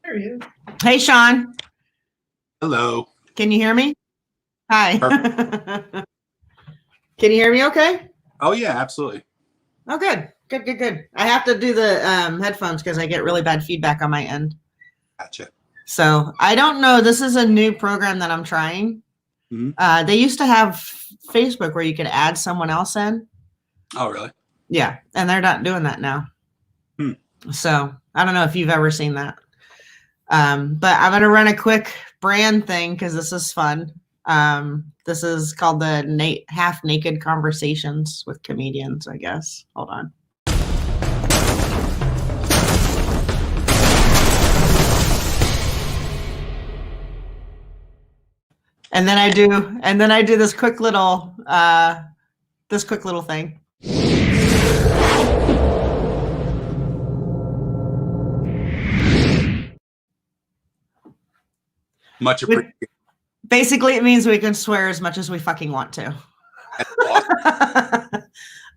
There he is. Hey, Sean. Hello. Can you hear me? Hi. Can you hear me okay? Oh, yeah, absolutely. Oh, good. Good. I have to do the headphones because I get really bad feedback on my end. Gotcha. So I don't know. This is a new program that I'm trying. Mm-hmm. They used to have Facebook where you could add someone else in. Oh, really? Yeah. And they're not doing that now. So I don't know if you've ever seen that. But I'm going to run a quick brand thing because this is fun. This is called the Half Naked Conversations with Comedians, I guess. Hold on. And then I do this quick little thing. Much appreciated. Basically, it means we can swear as much as we fucking want to. That's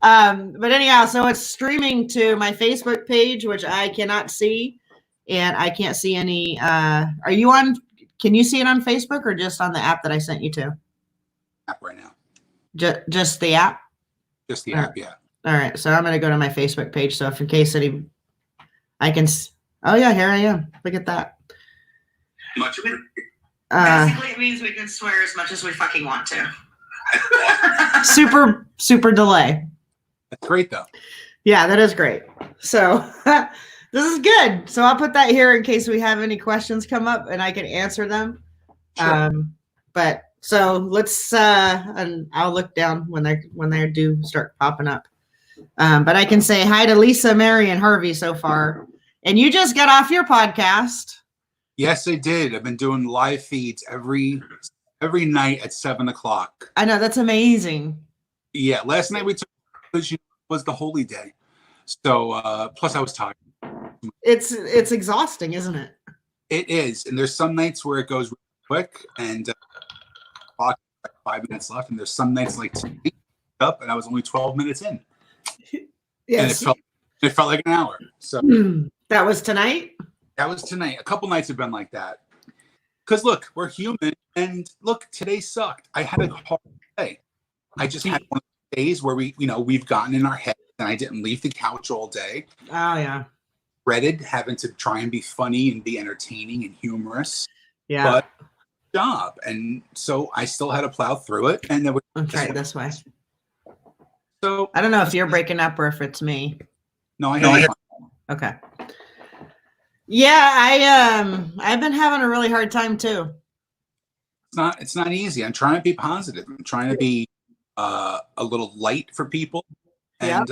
awesome. But anyhow, so it's streaming to my Facebook page, which I cannot see, and I can't see any. Are you on? Can you see it on Facebook or just on the app that I sent you to? App right now. Just the app. Just the app, yeah. All right, so I'm going to go to my Facebook page. So if in case I can. Oh yeah, here I am. Look at that. Much appreciated. Basically, it means we can swear as much as we fucking want to. super delay. That's great, though. Yeah, that is great. So this is good. So I'll put that here in case we have any questions come up and I can answer them. Sure. But so let's and I'll look down when they do start popping up. But I can say hi to Lisa, Mary, and Harvey so far. And you just got off your podcast. Yes, I did. I've been doing live feeds every night at 7:00. I know, that's amazing. Yeah, last night we took was the holy day, so plus I was tired. It's exhausting, isn't it? It is, and there's some nights where it goes really quick, and 5 minutes left, and there's some nights like up, and I was only 12 minutes in. Yes, and it felt like an hour. So that was tonight. That was tonight. A couple nights have been like that. Because look, we're human, and look, today sucked. I had a hard day. I just had one of those days where we've gotten in our heads, and I didn't leave the couch all day. Oh yeah. Dreaded having to try and be funny and be entertaining and humorous. Yeah. But job, and so I still had to plow through it. And then I'll try it this way. So I don't know if you're breaking up or if it's me. No, I hear you. Okay. Yeah, I've been having a really hard time too. It's not easy. I'm trying to be positive. I'm trying to be a little light for people. And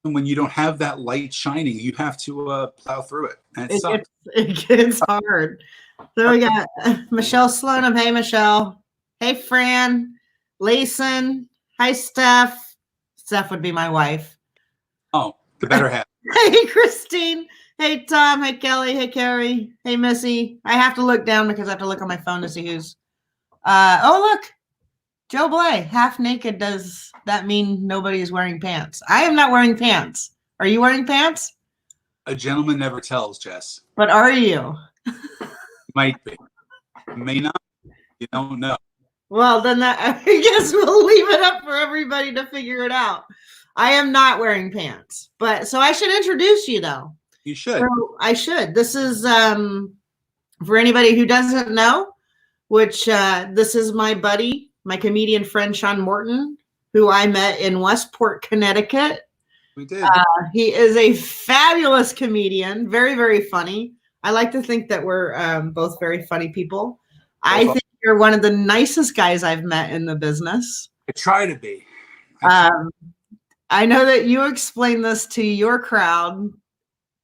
when you don't have that light shining, you have to plow through it. And it sucks. It gets hard. So we got Michelle Sloanham. Hey, Michelle. Hey, Fran. Layson. Hi, Steph. Steph would be my wife. Oh, the better half. Hey, Christine. Hey, Tom. Hey, Kelly. Hey, Carrie. Hey, Missy. I have to look down because I have to look on my phone to see who's. Oh, look. Joe Blay. Half naked. Does that mean nobody is wearing pants? I am not wearing pants. Are you wearing pants? A gentleman never tells, Jess. But are you? Might be. May not. You don't know. Well, then I guess we'll leave it up for everybody to figure it out. I am not wearing pants. But so I should introduce you, though. You should. So I should. This is, for anybody who doesn't know, which this is my buddy, my comedian friend, Sean Morton, who I met in Westport, Connecticut. We did. He is a fabulous comedian, very, very funny. I like to think that we're both very funny people. I think you're one of the nicest guys I've met in the business. I try to be. I know that you explained this to your crowd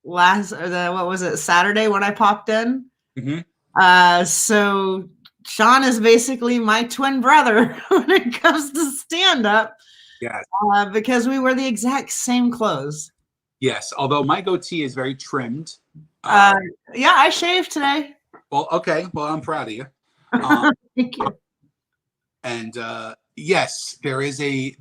Saturday when I popped in. Mm-hmm. So Sean is basically my twin brother when it comes to stand-up. Yes. Because we wear the exact same clothes. Yes, although my goatee is very trimmed. Yeah, I shaved today. Well, okay. Well, I'm proud of you. Thank you. And yes, there is a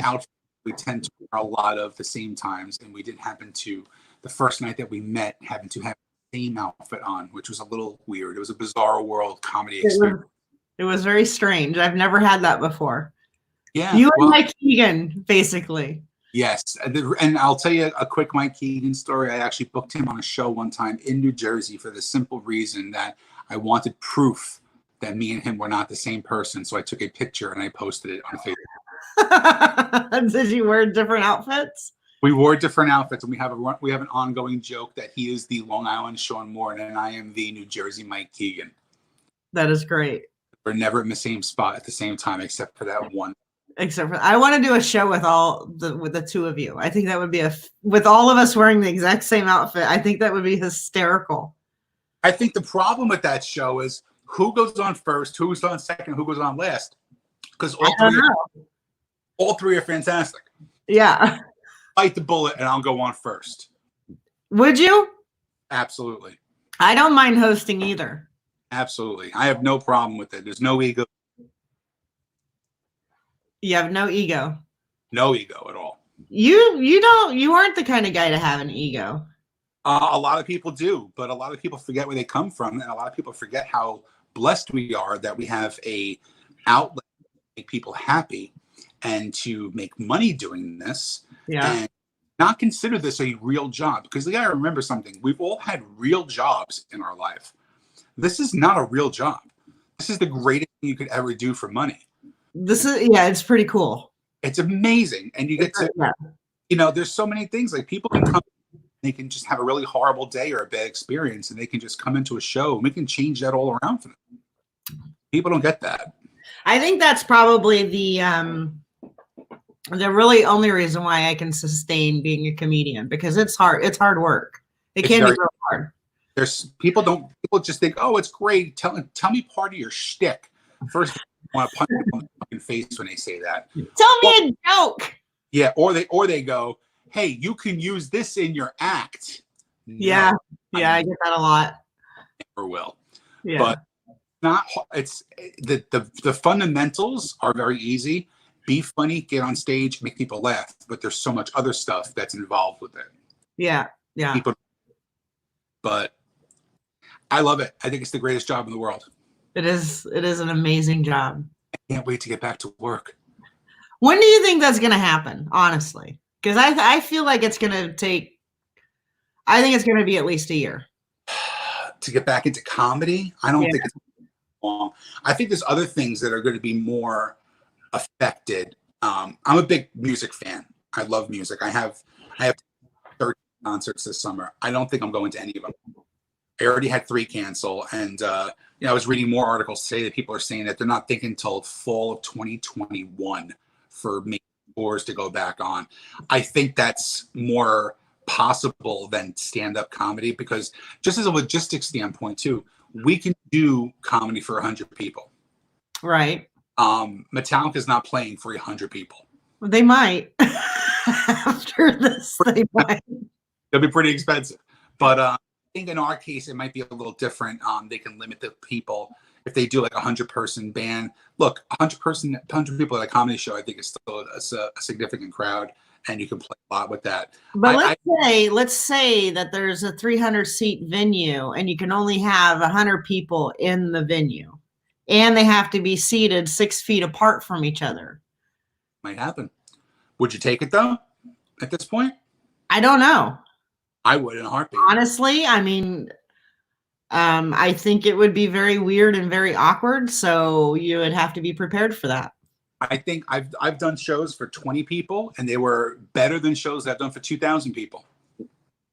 outfit we tend to wear a lot of the same times, and we didn't happen to the first night that we met happen to have the same outfit on, which was a little weird. It was a bizarre world comedy experience. It was very strange. I've never had that before. Yeah. You and Mike Keegan, basically. Yes. And I'll tell you a quick Mike Keegan story. I actually booked him on a show one time in New Jersey for the simple reason that I wanted proof that me and him were not the same person. So I took a picture and I posted it on Facebook. Did you wear different outfits? We wore different outfits, and we have an ongoing joke that he is the Long Island Sean Morton and I am the New Jersey Mike Keegan. That is great. We're never in the same spot at the same time, except for that one. Except for I want to do a show with the two of you. I think that would be with all of us wearing the exact same outfit. I think that would be hysterical. I think the problem with that show is who goes on first, who's on second, who goes on last, because all three are fantastic. Yeah. Bite the bullet and I'll go on first. Would you? Absolutely. I don't mind hosting either. Absolutely. I have no problem with it. There's no ego. You have no ego. No ego at all. You aren't the kind of guy to have an ego. A lot of people do, but a lot of people forget where they come from, and a lot of people forget how blessed we are that we have a outlet to make people happy and to make money doing this. Yeah. And not consider this a real job, because you gotta remember something. We've all had real jobs in our life. This is not a real job. This is the greatest thing you could ever do for money. It's pretty cool. It's amazing. And you get to, there's so many things, like people can come, they can just have a really horrible day or a bad experience, and they can just come into a show and we can change that all around for them. People don't get that. I think that's probably the really only reason why I can sustain being a comedian, because it's hard. It's hard work. It can be real hard. People just think, oh, it's great. Tell me part of your shtick. First, I want to punch them in the fucking face when they say that. Tell me a joke. Yeah, or they go, hey, you can use this in your act. Yeah, I get that a lot. Never will. Yeah, but it's the fundamentals are very easy. Be funny, get on stage, make people laugh. But there's so much other stuff that's involved with it. Yeah. But I love it. I think it's the greatest job in the world. It is an amazing job. I can't wait to get back to work. When do you think that's going to happen, honestly? Because I feel like it's going to take, I think it's going to be at least a year. To get back into comedy? I don't think it's long. I think there's other things that are going to be more affected. I'm a big music fan. I love music. I have 30 concerts this summer. I don't think I'm going to any of them. I already had 3 cancel, and I was reading more articles today that people are saying that they're not thinking until fall of 2021 for making tours to go back on. I think that's more possible than stand-up comedy, because just as a logistics standpoint too, we can do comedy for 100 people. Right. Metallica is not playing for 100 people. They might. After this, they might. It'll be pretty expensive. But I think in our case, it might be a little different. They can limit the people. If they do like a 100-person band, look, 100 people at a comedy show, I think is still a significant crowd, and you can play a lot with that. But let's say that there's a 300-seat venue, and you can only have 100 people in the venue, and they have to be seated 6 feet apart from each other. Might happen. Would you take it though? At this point, I don't know. I would in a heartbeat. Honestly, I mean, I think it would be very weird and very awkward. So you would have to be prepared for that. I think I've done shows for 20 people, and they were better than shows that I've done for 2,000 people.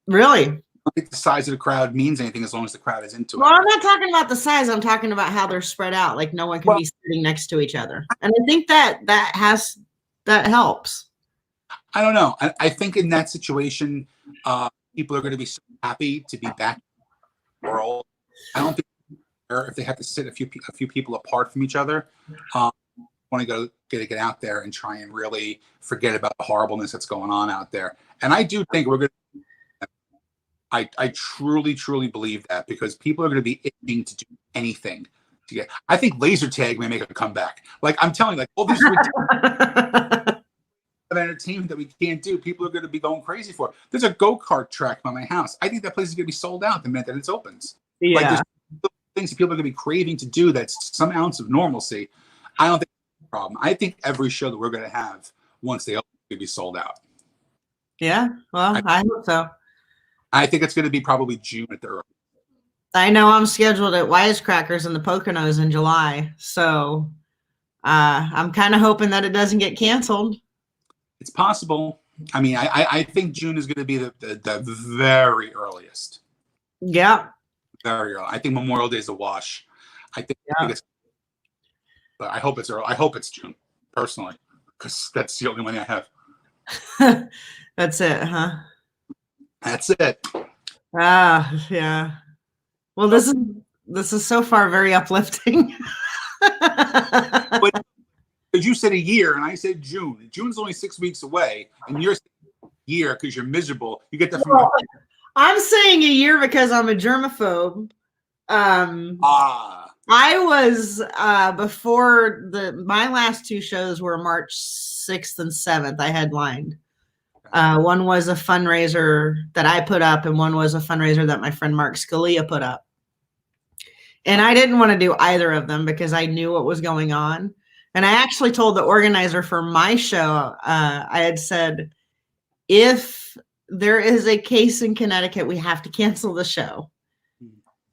Really? I don't think the size of the crowd means anything as long as the crowd is into it. Well, I'm not talking about the size. I'm talking about how they're spread out. Like no one can be sitting next to each other. And I think that helps. I don't know. I think in that situation, people are going to be so happy to be back in the world. I don't think if they have to sit a few people apart from each other. Want to get out there and try and really forget about the horribleness that's going on out there. And I do think we're going to. I truly believe that, because people are going to be itching to do anything to get. I think laser tag may make a comeback. Like I'm telling you, like all these. of entertainment that we can't do. People are going to be going crazy for. There's a go-kart track by my house. I think that place is going to be sold out the minute that it opens. Yeah. Like there's things that people are going to be craving to do that's some ounce of normalcy. I don't think that's a problem. I think every show that we're going to have once they open will be sold out. Yeah. Well, I hope so. I think it's going to be probably June at the earliest. I know I'm scheduled at Wisecrackers in the Poconos in July, so I'm kind of hoping that it doesn't get canceled. It's possible. I mean, I think June is going to be the very earliest. Yeah. Very early. I think Memorial Day is a wash. I think it's, but I hope it's early. I hope it's June, personally, because that's the only one I have. That's it, huh? That's it. Yeah. Well, this is so far very uplifting. But you said a year, and I said June. June's only 6 weeks away, and you're saying a year because you're miserable. You get that from. I'm saying a year because I'm a germaphobe. I was before my last two shows were March 6th and 7th. I headlined. One was a fundraiser that I put up, and one was a fundraiser that my friend Mark Scalia put up. And I didn't want to do either of them because I knew what was going on. And I actually told the organizer for my show, I had said, if there is a case in Connecticut, we have to cancel the show.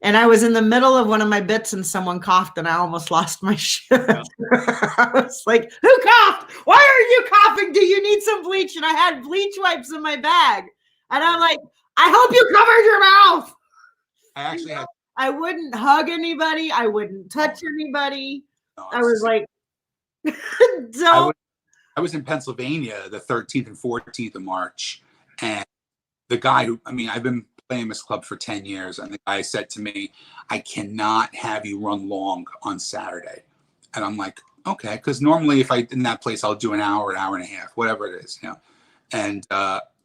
And I was in the middle of one of my bits and someone coughed and I almost lost my shit. I was like, who coughed? Why are you coughing? Do you need some bleach? And I had bleach wipes in my bag. And I'm like, I hope you covered your mouth. I actually had. I wouldn't hug anybody. I wouldn't touch anybody. I was like, don't. I was in Pennsylvania the 13th and 14th of March. And the guy who, I've been playing this club for 10 years. And the guy said to me, I cannot have you run long on Saturday. And I'm like, okay. Because normally if I in that place, I'll do an hour and a half, whatever it is, And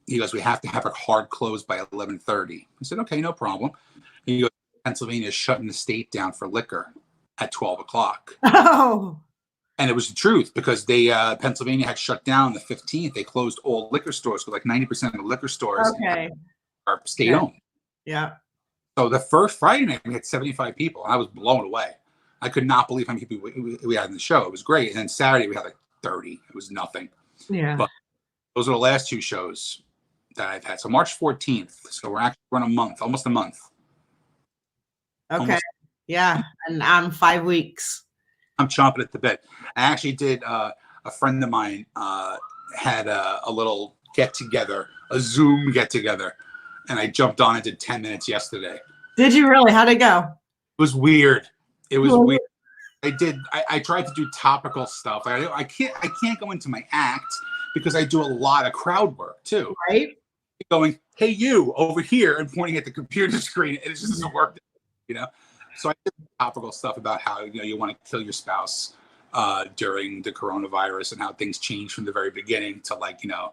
he goes, we have to have a hard close by 11:30. I said, okay, no problem. And he goes, Pennsylvania is shutting the state down for liquor at 12 o'clock. Oh. And it was the truth because Pennsylvania had shut down the 15th. They closed all liquor stores. So like 90% of the liquor stores are state-owned. Yeah. So the first Friday night, we had 75 people. And I was blown away. I could not believe how many people we had in the show. It was great. And then Saturday, we had like 30. It was nothing. Yeah. But those are the last two shows that I've had. So March 14th. So we're actually running a month, almost a month. Okay. Yeah. And I'm 5 weeks. I'm chomping at the bit. I actually did, a friend of mine had a little get-together, a Zoom get-together, and I jumped on and did 10 minutes yesterday. Did you really? How'd it go? It was weird. It was weird. I tried to do topical stuff. I can't go into my act because I do a lot of crowd work too. Right. Going, hey, you over here, and pointing at the computer screen, and it just doesn't work, So I did topical stuff about how you want to kill your spouse during the coronavirus and how things changed from the very beginning to So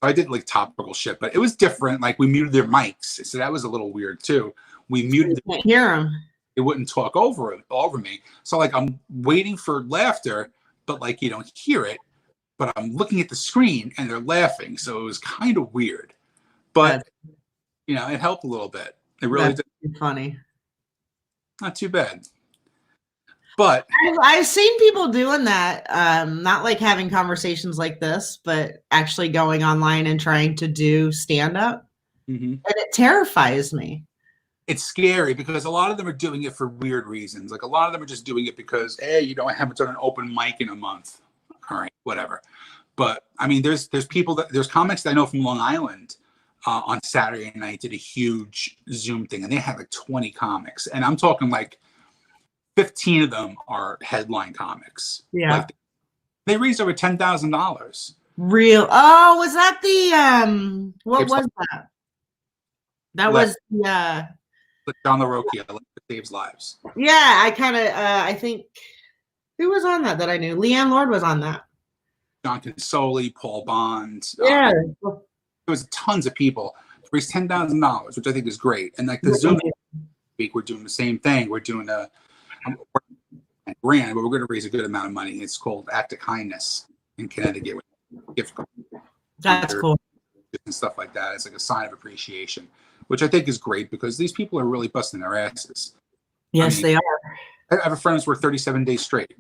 I did like topical shit, but it was different. Like we muted their mics, so that was a little weird too. We muted. You can't hear them. They wouldn't talk over me. So like I'm waiting for laughter, but like you don't hear it. But I'm looking at the screen and they're laughing, so it was kind of weird. But it helped a little bit. It really did. Funny. Not too bad. But I've seen people doing that, not like having conversations like this, but actually going online and trying to do stand-up. Mm-hmm. And it terrifies me. It's scary because a lot of them are doing it for weird reasons. Like a lot of them are just doing it because, hey, I haven't done an open mic in a month. All right, whatever. But there's there's comics that I know from Long Island on Saturday night did a huge Zoom thing, and they had like 20 comics, and I'm talking like 15 of them are headline comics. Yeah, like they raised over $10,000. Real? Oh, was that the what was that? That was the John LaRocchia, Saves Lives. Yeah, I kind of I think who was on that I knew? Leanne Lord was on that. John Consoli, Paul Bond. Yeah. There was tons of people. Raised $10,000, which I think is great. And like the Zoom week, we're doing the same thing. We're doing a grant, but we're going to raise a good amount of money. It's called Act of Kindness in Connecticut. gift That's cool. and stuff like that. It's like a sign of appreciation, which I think is great because these people are really busting their asses. Yes, they are. I have a friend who's worked 37 days straight.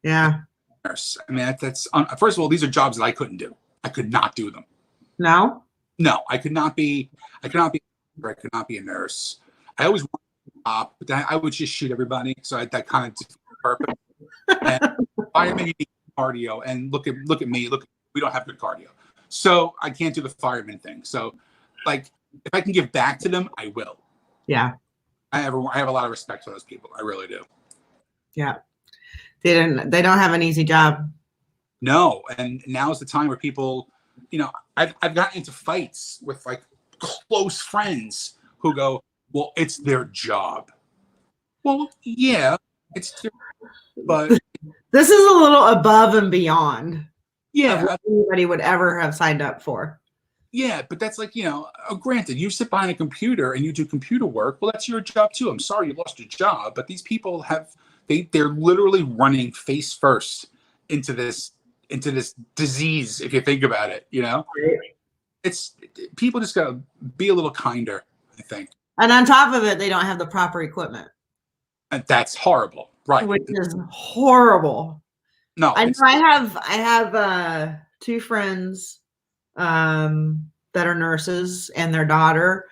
Yeah. Nurse. I mean, that's first of all, these are jobs that I couldn't do. I could not do them. No? No, I could not be a nurse. I always wanted to be a cop, but then I would just shoot everybody. So that kind of defeated the purpose. And firemen, you need cardio. And look at me. We don't have good cardio. So I can't do the fireman thing. So, like, if I can give back to them, I will. Yeah. I have a lot of respect for those people. I really do. Yeah. They don't have an easy job. No, and now's the time where people, I've gotten into fights with like close friends who go, well, it's their job. Well, yeah, it's their, but this is a little above and beyond. Yeah, what anybody would ever have signed up for. Yeah, but that's like, granted, you sit behind a computer and you do computer work. Well, that's your job too. I'm sorry you lost your job, but these people they're literally running face first into this disease. If you think about it, it's people just gotta be a little kinder, I think. And on top of it, they don't have the proper equipment. And that's horrible, right? Which is horrible. No, I know I have 2 friends that are nurses and their daughter.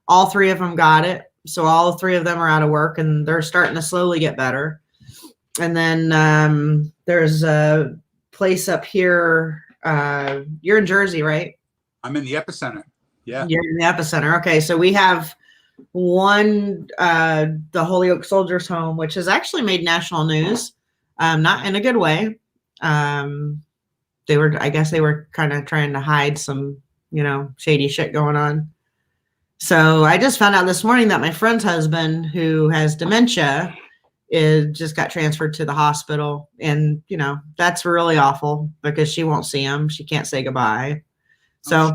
All 3 of them got it. So all 3 of them are out of work and they're starting to slowly get better. And then there's a place up here. You're in Jersey, right? I'm in the epicenter. Yeah. You're in the epicenter. Okay. So we have one, the Holyoke Soldiers Home, which has actually made national news. Not in a good way. I guess they were kind of trying to hide some, shady shit going on. So I just found out this morning that my friend's husband, who has dementia, just got transferred to the hospital. And, that's really awful because she won't see him. She can't say goodbye. So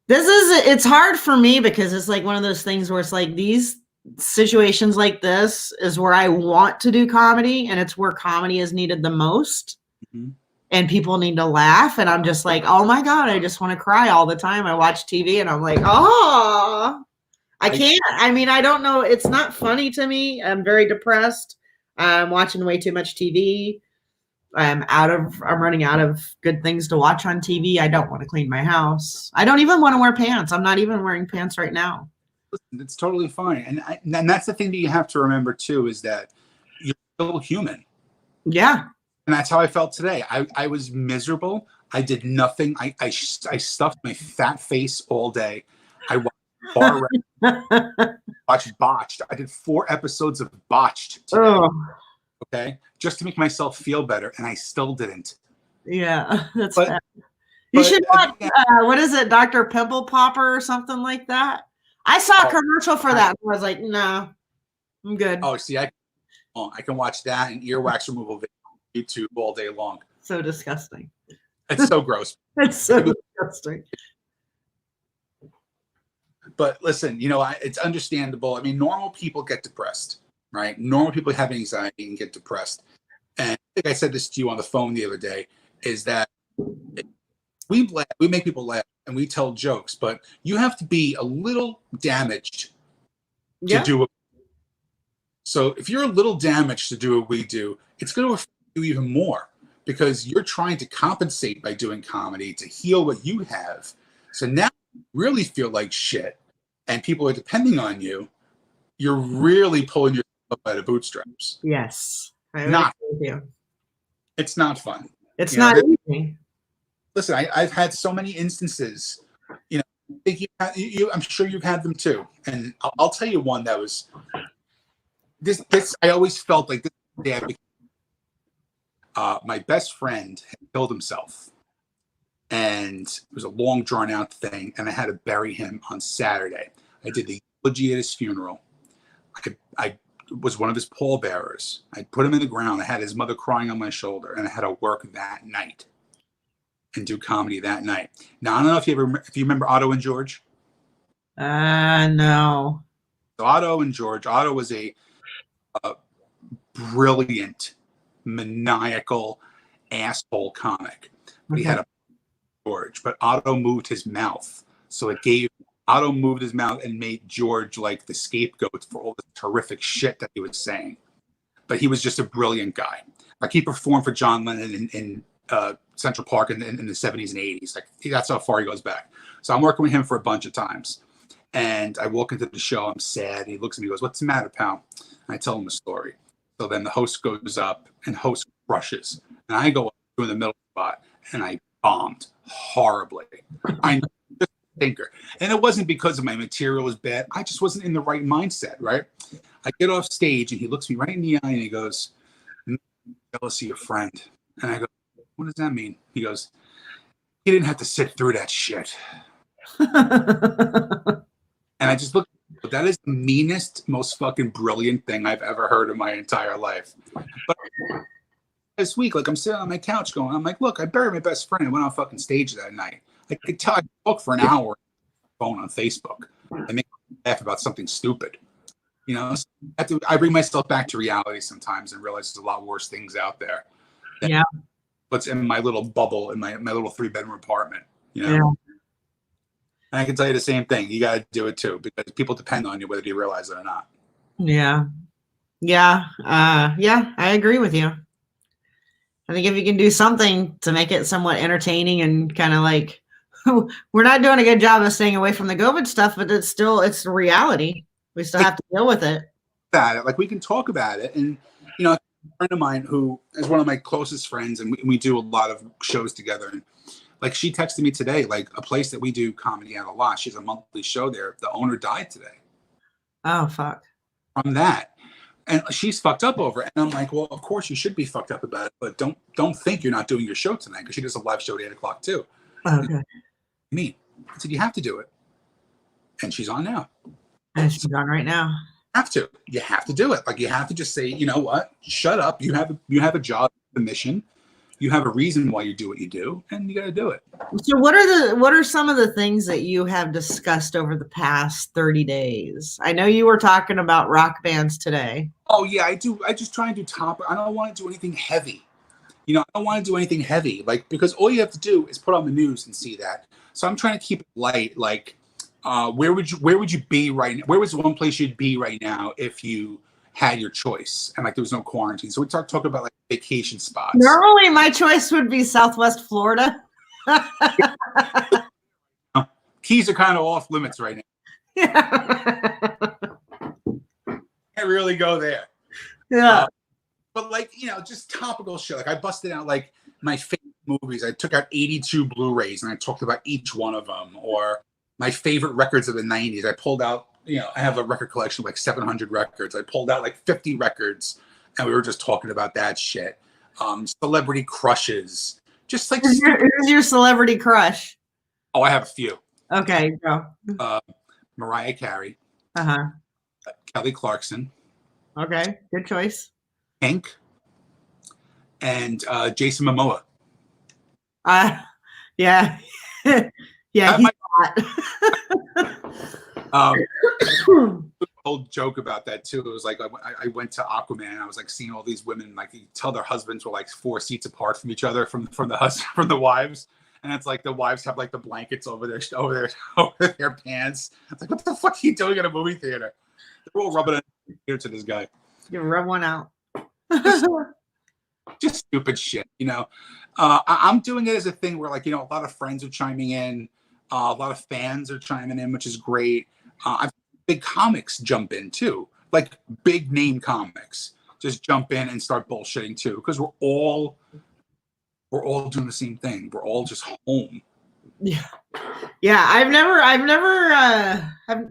it's hard for me because it's like one of those things where it's like these situations like this is where I want to do comedy, and it's where comedy is needed the most. Mm-hmm. And people need to laugh. And I'm just like, oh my God, I just want to cry all the time. I watch TV and I'm like, oh, I can't. I mean, I don't know. It's not funny to me. I'm very depressed. I'm watching way too much TV. I'm running out of good things to watch on TV. I don't want to clean my house. I don't even want to wear pants. I'm not even wearing pants right now. It's totally fine. And that's the thing that you have to remember too, is that you're still human. Yeah. And that's how I felt today. I was miserable. I did nothing. I stuffed my fat face all day. I watched Botched. I did 4 episodes of Botched today. Oh. Okay, just to make myself feel better, and I still didn't. Yeah, that's bad. You should watch. What is it, Dr. Pimple Popper or something like that? I saw a commercial for that, and I was like, no, I'm good. Oh, see, I can watch that and earwax removal video on YouTube all day long. So disgusting. It's so gross. It's so disgusting. But listen, it's understandable. I mean, normal people get depressed, right? Normal people have anxiety and get depressed. And I think I said this to you on the phone the other day, is that we make people laugh and we tell jokes, but you have to be a little damaged to do it. So if you're a little damaged to do what we do, it's going to affect you even more because you're trying to compensate by doing comedy to heal what you have. So now you really feel like shit and people are depending on you. You're really pulling yourself up by the bootstraps. Yes. It's not fun. It's not easy. Listen, I've had so many instances, I'm sure you've had them too. And I'll tell you one that was this, I always felt like this day my best friend had killed himself. And it was a long drawn out thing. And I had to bury him on Saturday. I did the eulogy at his funeral. I was one of his pallbearers. I put him in the ground. I had his mother crying on my shoulder, and I had to work that night and do comedy that night. Now I don't know if you remember Otto and George. No. So Otto was a brilliant, maniacal asshole comic. He had a George, but Otto moved his mouth. So Otto moved his mouth and made George like the scapegoat for all the horrific shit that he was saying. But he was just a brilliant guy. Like he performed for John Lennon in Central Park in the 70s and 80s. Like that's how far he goes back. So I'm working with him for a bunch of times. And I walk into the show, I'm sad. He looks at me and goes, "What's the matter, pal?" And I tell him the story. So then the host goes up and the host crushes. And I go up in the middle spot and I bombed horribly. I'm just a thinker. And it wasn't because my material was bad. I just wasn't in the right mindset, right? I get off stage and he looks me right in the eye and he goes, "I'm jealous of your friend." And I go, "What does that mean?" He goes, "He didn't have to sit through that shit." And I just looked, that is the meanest, most fucking brilliant thing I've ever heard in my entire life. But this week, like I'm sitting on my couch going, I'm like, look, I buried my best friend. I went on fucking stage that night. I could tell I spoke for an hour phone on Facebook and make me laugh about something stupid. You know, so I bring myself back to reality sometimes and realize there's a lot worse things out there. Yeah. What's in my little bubble in my little 3-bedroom apartment, you know? Yeah. And I can tell you the same thing. You got to do it too, because people depend on you, whether you realize it or not. Yeah. Yeah. Yeah, I agree with you. I think if you can do something to make it somewhat entertaining and kind of like, we're not doing a good job of staying away from the COVID stuff, but it's the reality. We still have to deal with it. Like we can talk about it. And, you know, a friend of mine who is one of my closest friends, and we do a lot of shows together. And like she texted me today, like a place that we do comedy at a lot. She has a monthly show there. The owner died today. Oh, fuck. From that. And she's fucked up over it. And I'm like, well, of course you should be fucked up about it, but don't think you're not doing your show tonight, because she does a live show at 8:00 too. Okay. Me. I said, you have to do it. And she's on now. And she's on right now. You have to do it. Like you have to just say, you know what? Shut up. You have a job, a mission. You have a reason why you do what you do, and you got to do it. So what are some of the things that you have discussed over the past 30 days? I know you were talking about rock bands today. Oh yeah, I do. I just try and do top. I don't want to do anything heavy. You know, I don't want to do anything heavy, like, because all you have to do is put on the news and see that. So I'm trying to keep it light. Like, where would you be right now? Where was one place you'd be right now if you had your choice and like there was no quarantine? So we talking about like vacation spots. Normally my choice would be Southwest Florida. Keys are kind of off limits right now. Yeah. Can't really go there. Yeah. But like, you know, just topical shit. Like I busted out like my favorite movies. I took out 82 Blu-rays and I talked about each one of them. Or my favorite records of the 90s. I pulled out, you know, I have a record collection of like 700 records. I pulled out like 50 records and we were just talking about that shit. Celebrity crushes. Just like who's your celebrity crush? Oh, I have a few. Okay, go. Mariah Carey. Uh-huh. Kelly Clarkson. Okay, good choice. Hank. And Jason Momoa. Yeah. Yeah, he's hot. Old joke about that too. It was like I went to Aquaman and I was like seeing all these women, like you tell their husbands were like 4 seats apart from each other from the wives, and it's like the wives have like the blankets over their pants. It's like, what the fuck are you doing in a movie theater? They're all rubbing it to this guy. You rub one out. Just stupid shit, you know. I'm doing it as a thing where, like, you know, a lot of friends are chiming in, a lot of fans are chiming in, which is great. I've big comics jump in too, like big name comics just jump in and start bullshitting too, because we're all doing the same thing. We're all just home. Yeah.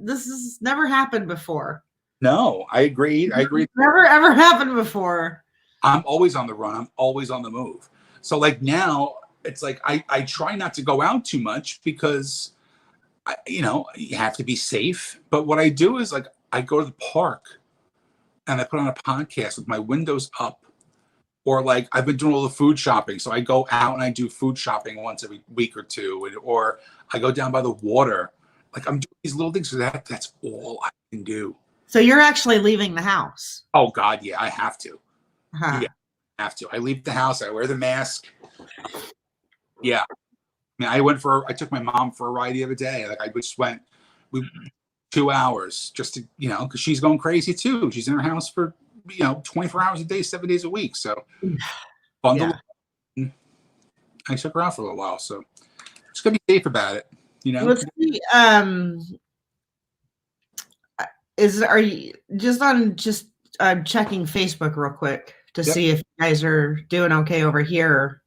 This has never happened before. No, I agree. Never ever happened before. I'm always on the run. I'm always on the move. So like now it's like I try not to go out too much because you know, you have to be safe. But what I do is like I go to the park and I put on a podcast with my windows up, or like I've been doing all the food shopping. So I go out and I do food shopping once every week or two, or I go down by the water. Like I'm doing these little things. So that's all I can do. So you're actually leaving the house? Oh God, yeah, I have to. Uh-huh. Yeah, I have to. I leave the house. I wear the mask. Yeah. I mean, I took my mom for a ride the other day. Like I just went, we 2 hours just to, because she's going crazy too. She's in her house for, 24 hours a day, 7 days a week. So bundle. Yeah. I took her out for a little while. So just gotta be safe about it. Let's see. Are you just checking Facebook real quick to see if you guys are doing okay over here?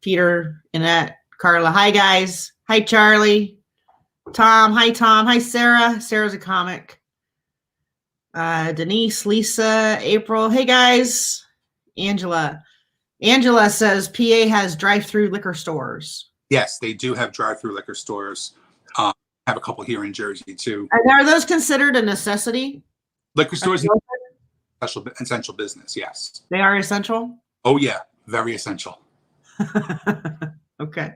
Peter, Annette, Carla, hi guys. Hi Charlie. Tom, hi Tom. Hi Sarah. Sarah's a comic. Denise, Lisa, April. Hey guys. Angela. Angela says PA has drive-through liquor stores. Yes, they do have drive-through liquor stores. Have a couple here in Jersey too. Are those considered a necessity? Liquor stores, essential business. Yes, they are essential. Oh yeah, very essential. Okay.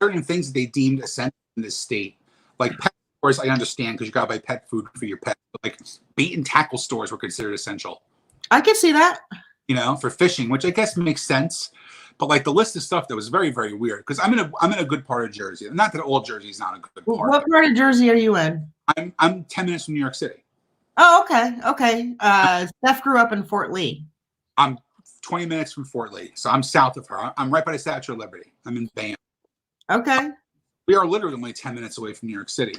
Certain things they deemed essential in this state, like pet stores, I understand because you got to buy pet food for your pet. But like bait and tackle stores were considered essential. I can see that. For fishing, which I guess makes sense. But like the list of stuff that was very, very weird because I'm in a good part of Jersey. Not that all Jersey is not a good part. What part of Jersey are you in? I'm 10 minutes from New York City. Oh, okay. Okay. Steph grew up in Fort Lee. I'm 20 minutes from Fort Lee. So I'm south of her. I'm right by the Statue of Liberty. I'm in Bayonne. Okay. We are literally only 10 minutes away from New York City.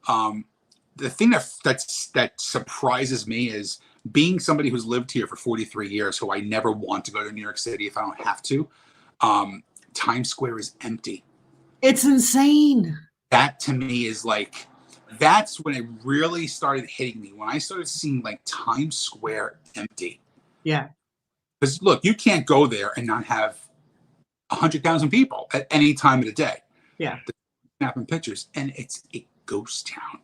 The thing that surprises me is being somebody who's lived here for 43 years, who I never want to go to New York City if I don't have to. Times Square is empty. It's insane. That to me is like, that's when it really started hitting me. When I started seeing like Times Square empty. Yeah. Because look, you can't go there and not have 100,000 people at any time of the day. Yeah. Snapping pictures, and it's a ghost town.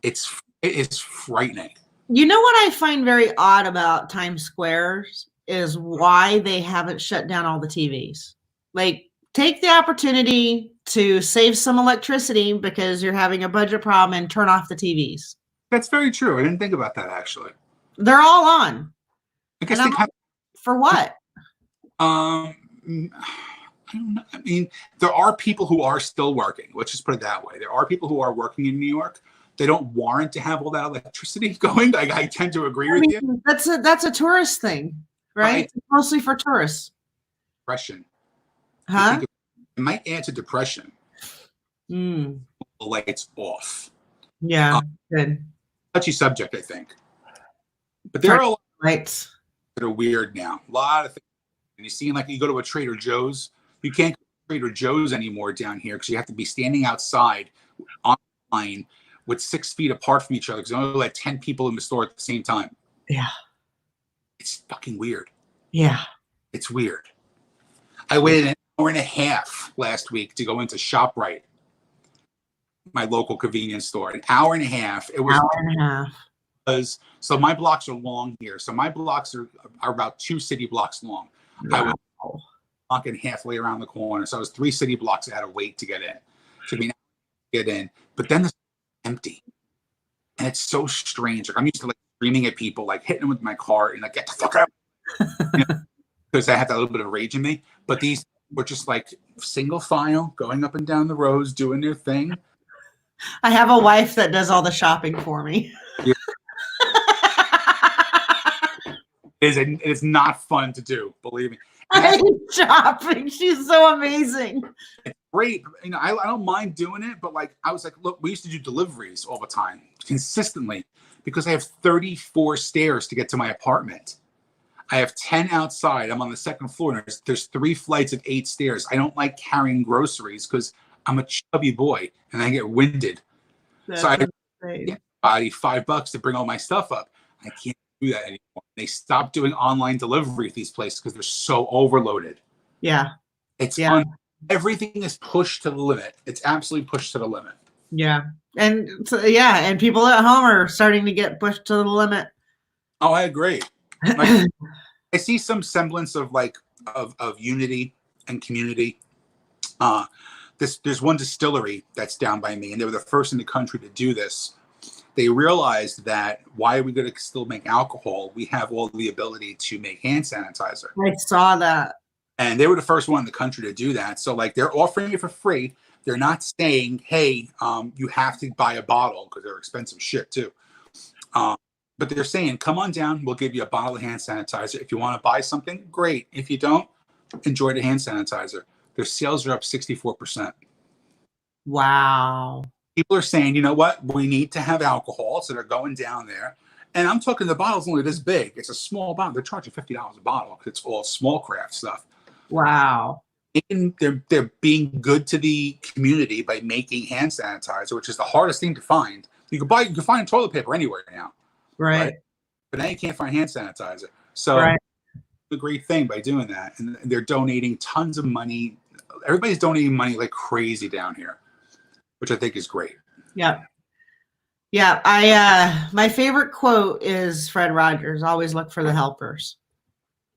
It is frightening. You know what I find very odd about Times Square is why they haven't shut down all the TVs. Like, take the opportunity to save some electricity because you're having a budget problem and turn off the TVs. That's very true. I didn't think about that actually. They're all on. I guess for what? I don't know. I mean, there are people who are still working. Let's just put it that way. There are people who are working in New York. They don't warrant to have all that electricity going. Like, I tend to agree with you. That's a tourist thing, right? It's mostly for tourists. Depression. Huh? It might add to depression. The lights off. Yeah, good. Touchy subject, I think. But there are a lot of lights that are weird now. A lot of things. And you see, like, you go to a Trader Joe's. You can't go to Trader Joe's anymore down here because you have to be standing outside on the line with 6 feet apart from each other because you only let 10 people in the store at the same time. Yeah. It's fucking weird. Yeah. It's weird. I waited an hour and a half last week to go into ShopRite, my local convenience store. An hour and a half. It was hour and a half. So my blocks are long here. So my blocks are about 2 city blocks long. Wow. I was walking halfway around the corner. So I was 3 city blocks I had to wait to get in. Get in. But then it's empty. And it's so strange. Like, I'm used to like screaming at people, like hitting them with my car and like, get the fuck out. Because I have that little bit of rage in me. But these were just like single file going up and down the rows, doing their thing. I have a wife that does all the shopping for me. Yeah. It's not fun to do, believe me. I hate shopping. She's so amazing. It's great. I don't mind doing it, but like, I was like, look, we used to do deliveries all the time, consistently, because I have 34 stairs to get to my apartment. I have 10 outside. I'm on the 2nd floor. And there's 3 flights of 8 stairs. I don't like carrying groceries because I'm a chubby boy and I get winded. So I get $5 to bring all my stuff up. I can't do that anymore. They stopped doing online delivery at these places because they're so overloaded. Yeah. Everything is pushed to the limit. It's absolutely pushed to the limit. Yeah. And and people at home are starting to get pushed to the limit. Oh, I agree. Like, I see some semblance of like of unity and community. There's one distillery that's down by me, and they were the first in the country to do this. They realized that why are we going to still make alcohol? We have all the ability to make hand sanitizer. I saw that. And they were the first one in the country to do that. So like they're offering it for free. They're not saying, hey, you have to buy a bottle because they're expensive shit too. But they're saying, come on down. We'll give you a bottle of hand sanitizer. If you want to buy something, great. If you don't, enjoy the hand sanitizer. Their sales are up 64%. Wow. People are saying, you know what? We need to have alcohol. So they're going down there. And I'm talking the bottle's only this big. It's a small bottle. They're charging $50 a bottle. It's all small craft stuff. Wow. They're being good to the community by making hand sanitizer, which is the hardest thing to find. You can find toilet paper anywhere now. Right. But now you can't find hand sanitizer. So it's a great thing by doing that. And they're donating tons of money. Everybody's donating money like crazy down here, which I think is great. Yeah. Yeah. My favorite quote is Fred Rogers, always look for the helpers.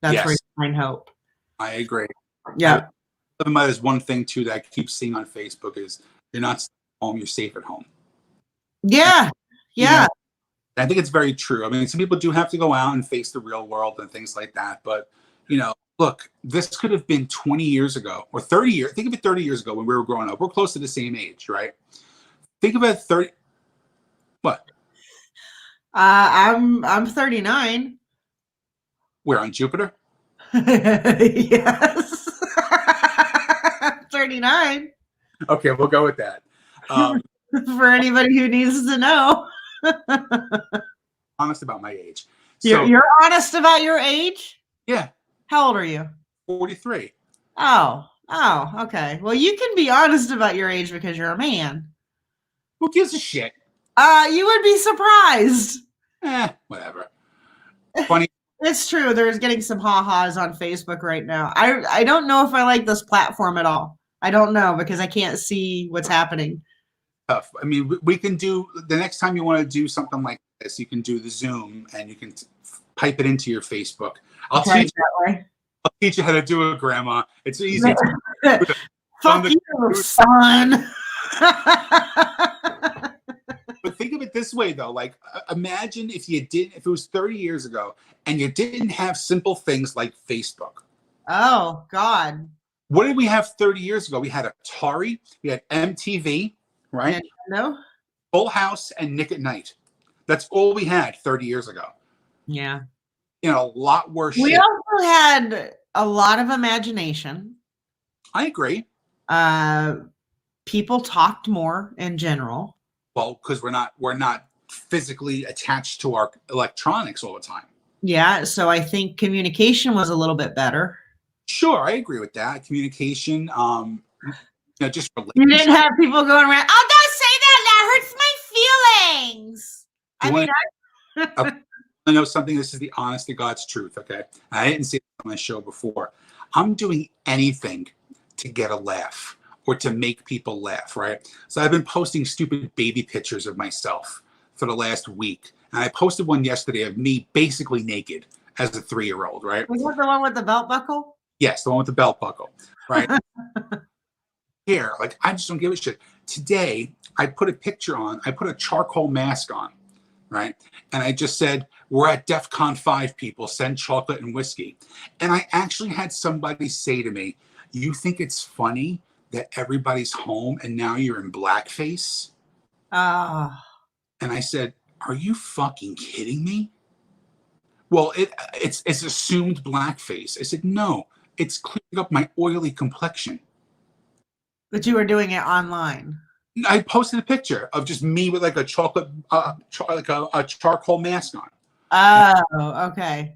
That's where you find hope. I agree. Yeah. There's one thing too that I keep seeing on Facebook is you're not home, you're safe at home. Yeah. Yeah. You know, I think it's very true. I mean, some people do have to go out and face the real world and things like that. But, you know, look, this could have been 20 years ago or 30 years. Think of it 30 years ago when we were growing up. We're close to the same age, right? Think about 30. What? I'm 39. Where, on Jupiter? Yes. 39. Okay, we'll go with that. For anybody who needs to know. Honest about my age. You're honest about your age? Yeah. How old are you? 43. Oh, okay. Well, you can be honest about your age because you're a man. Who gives a shit? You would be surprised. Whatever. Funny. It's true. There's getting some ha-has on Facebook right now. I don't know if I like this platform at all. I don't know because I can't see what's happening. Tough. I mean, we can do the next time you want to do something like this, you can do the Zoom and you can pipe it into your Facebook. I'll teach you how to do it, Grandma. It's easy. Fuck you, son. But think of it this way, though. Like, imagine if it was 30 years ago and you didn't have simple things like Facebook. Oh, God. What did we have 30 years ago? We had Atari, we had MTV, right? No. Full House and Nick at Night. That's all we had 30 years ago. Yeah. You know, a lot worse We shit. also had a lot of imagination. I agree. People talked more in general. Well, because we're not physically attached to our electronics all the time. Yeah, so I think communication was a little bit better. Sure, I agree with that. Communication, just you didn't have people going around. Oh, don't say that! That hurts my feelings. I know something. This is the honest to God's truth. Okay, I didn't say it on my show before. I'm doing anything to get a laugh or to make people laugh, right? So I've been posting stupid baby pictures of myself for the last week. And I posted one yesterday of me basically naked as a 3-year-old, right? Was that the one with the belt buckle? Yes, the one with the belt buckle, right? Here, like, I just don't give a shit. Today, I put a charcoal mask on, right? And I just said, we're at DEF CON 5, people, send chocolate and whiskey. And I actually had somebody say to me, you think it's funny that everybody's home and now you're in blackface? And I said, are you fucking kidding me? Well, it's assumed blackface. I said, no, it's clearing up my oily complexion. But you were doing it online. I posted a picture of just me with like a chocolate, a charcoal mask on. Oh, okay.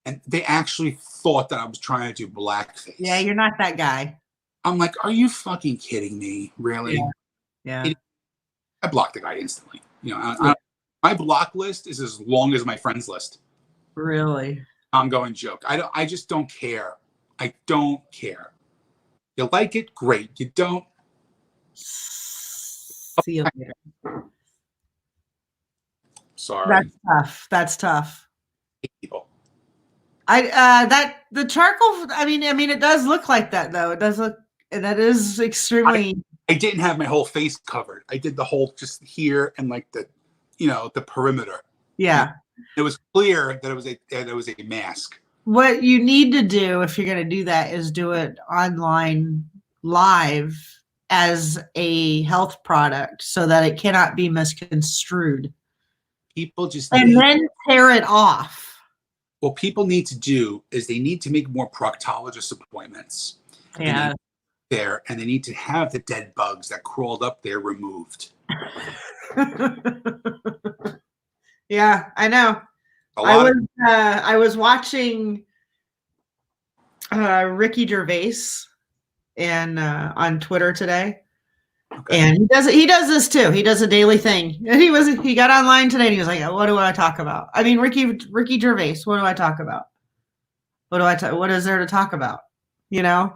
And they actually thought that I was trying to do blackface. Yeah, you're not that guy. I'm like, are you fucking kidding me? Really? Yeah. I blocked the guy instantly. You know, my block list is as long as my friends list. Really? I'm going joke. I just don't care. I don't care. You like it, great. You don't. See you later. Sorry. That's tough. People. The charcoal. I mean, it does look like that though. It does look. That is extremely. I didn't have my whole face covered. I did the whole just here and like the perimeter. Yeah. It was clear that it was a mask. what you need to do if you're going to do that is do it online live as a health product so that it cannot be misconstrued. People just and then tear it off. What people need to do is they need to make more proctologist appointments. Yeah. There, and they need to have the dead bugs that crawled up there removed. Yeah, I know. I was watching Ricky Gervais and on Twitter today. Okay. And he does this too. He does a daily thing. And he got online today and he was like, what do I talk about? I mean, Ricky Gervais, what do I talk about? What is there to talk about? You know?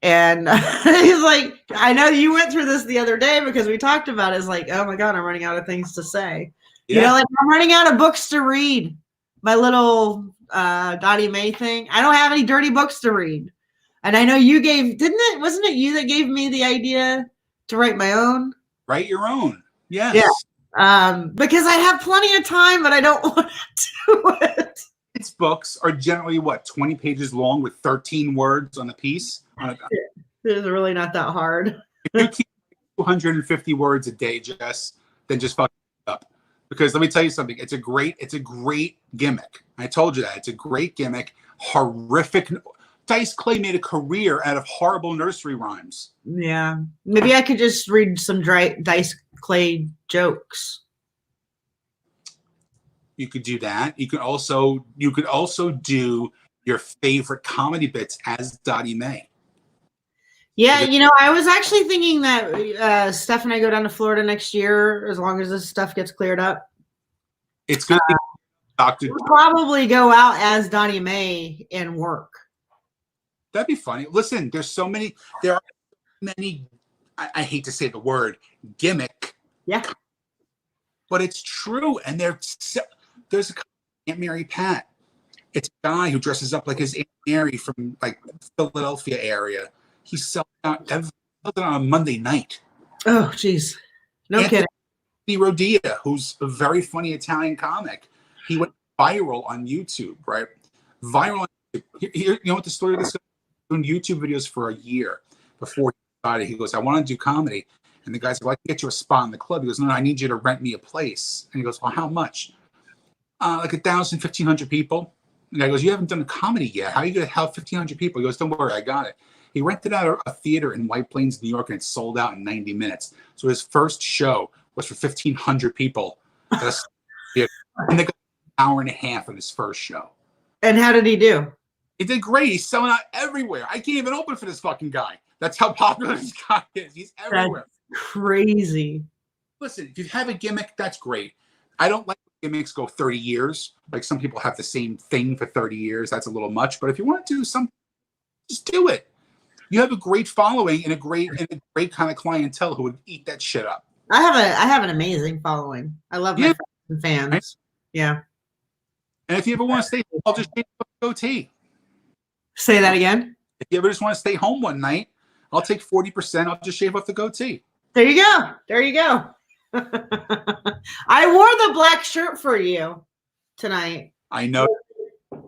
And he's like, I know you went through this the other day because we talked about it. It's like, oh my God, I'm running out of things to say. Yeah. You know, like I'm running out of books to read. My little Dottie Mae thing. I don't have any dirty books to read. And I know you wasn't it you that gave me the idea to write my own? Write your own. Yes. Yeah. Because I have plenty of time, but I don't want to do it. Its books are generally 20 pages long with 13 words on a piece. It's really not that hard. If you keep 250 words a day, Jess, then just fuck it up. Because let me tell you something. It's a great gimmick. I told you that. It's a great gimmick. Horrific. Dice Clay made a career out of horrible nursery rhymes. Yeah. Maybe I could just read some Dice Clay jokes. You could do that. You could also do your favorite comedy bits as Dottie Mae. Yeah, you know, I was actually thinking that Steph and I go down to Florida next year, as long as this stuff gets cleared up. It's going to be Dr. We'll probably go out as Dottie Mae and work. That'd be funny. Listen, there are many, I hate to say the word, gimmick. Yeah. But it's true. And there's a Aunt Mary Pat. It's a guy who dresses up like his Aunt Mary from like Philadelphia area. He sells out on a Monday night. Oh, geez. No kidding. Rodia, who's a very funny Italian comic. He went viral on YouTube, right? Viral on YouTube. You know what the story of this guy? Doing YouTube videos for a year before he decided. He goes, I want to do comedy. And the guy's like, well, I can get you a spot in the club. He goes, no, I need you to rent me a place. And he goes, well, how much? Like 1,000, 1,500 people. And the guy goes, you haven't done a comedy yet. How are you going to have 1,500 people? He goes, don't worry, I got it. He rented out a theater in White Plains, New York, and it sold out in 90 minutes. So his first show was for 1,500 people. And they got an hour and a half of his first show. And how did he do? He did great. He's selling out everywhere. I can't even open for this fucking guy. That's how popular this guy is. He's everywhere. That's crazy. Listen, if you have a gimmick, that's great. I don't like gimmicks go 30 years. Like some people have the same thing for 30 years. That's a little much. But if you want to do something, just do it. You have a great following and a great kind of clientele who would eat that shit up. I have an amazing following. I love my friends and fans. Right? Yeah. And if you ever want to stay, I'll just shave off the goatee. Say that again. If you ever just want to stay home one night, I'll take 40%. I'll just shave off the goatee. There you go. There you go. I wore the black shirt for you tonight. I know.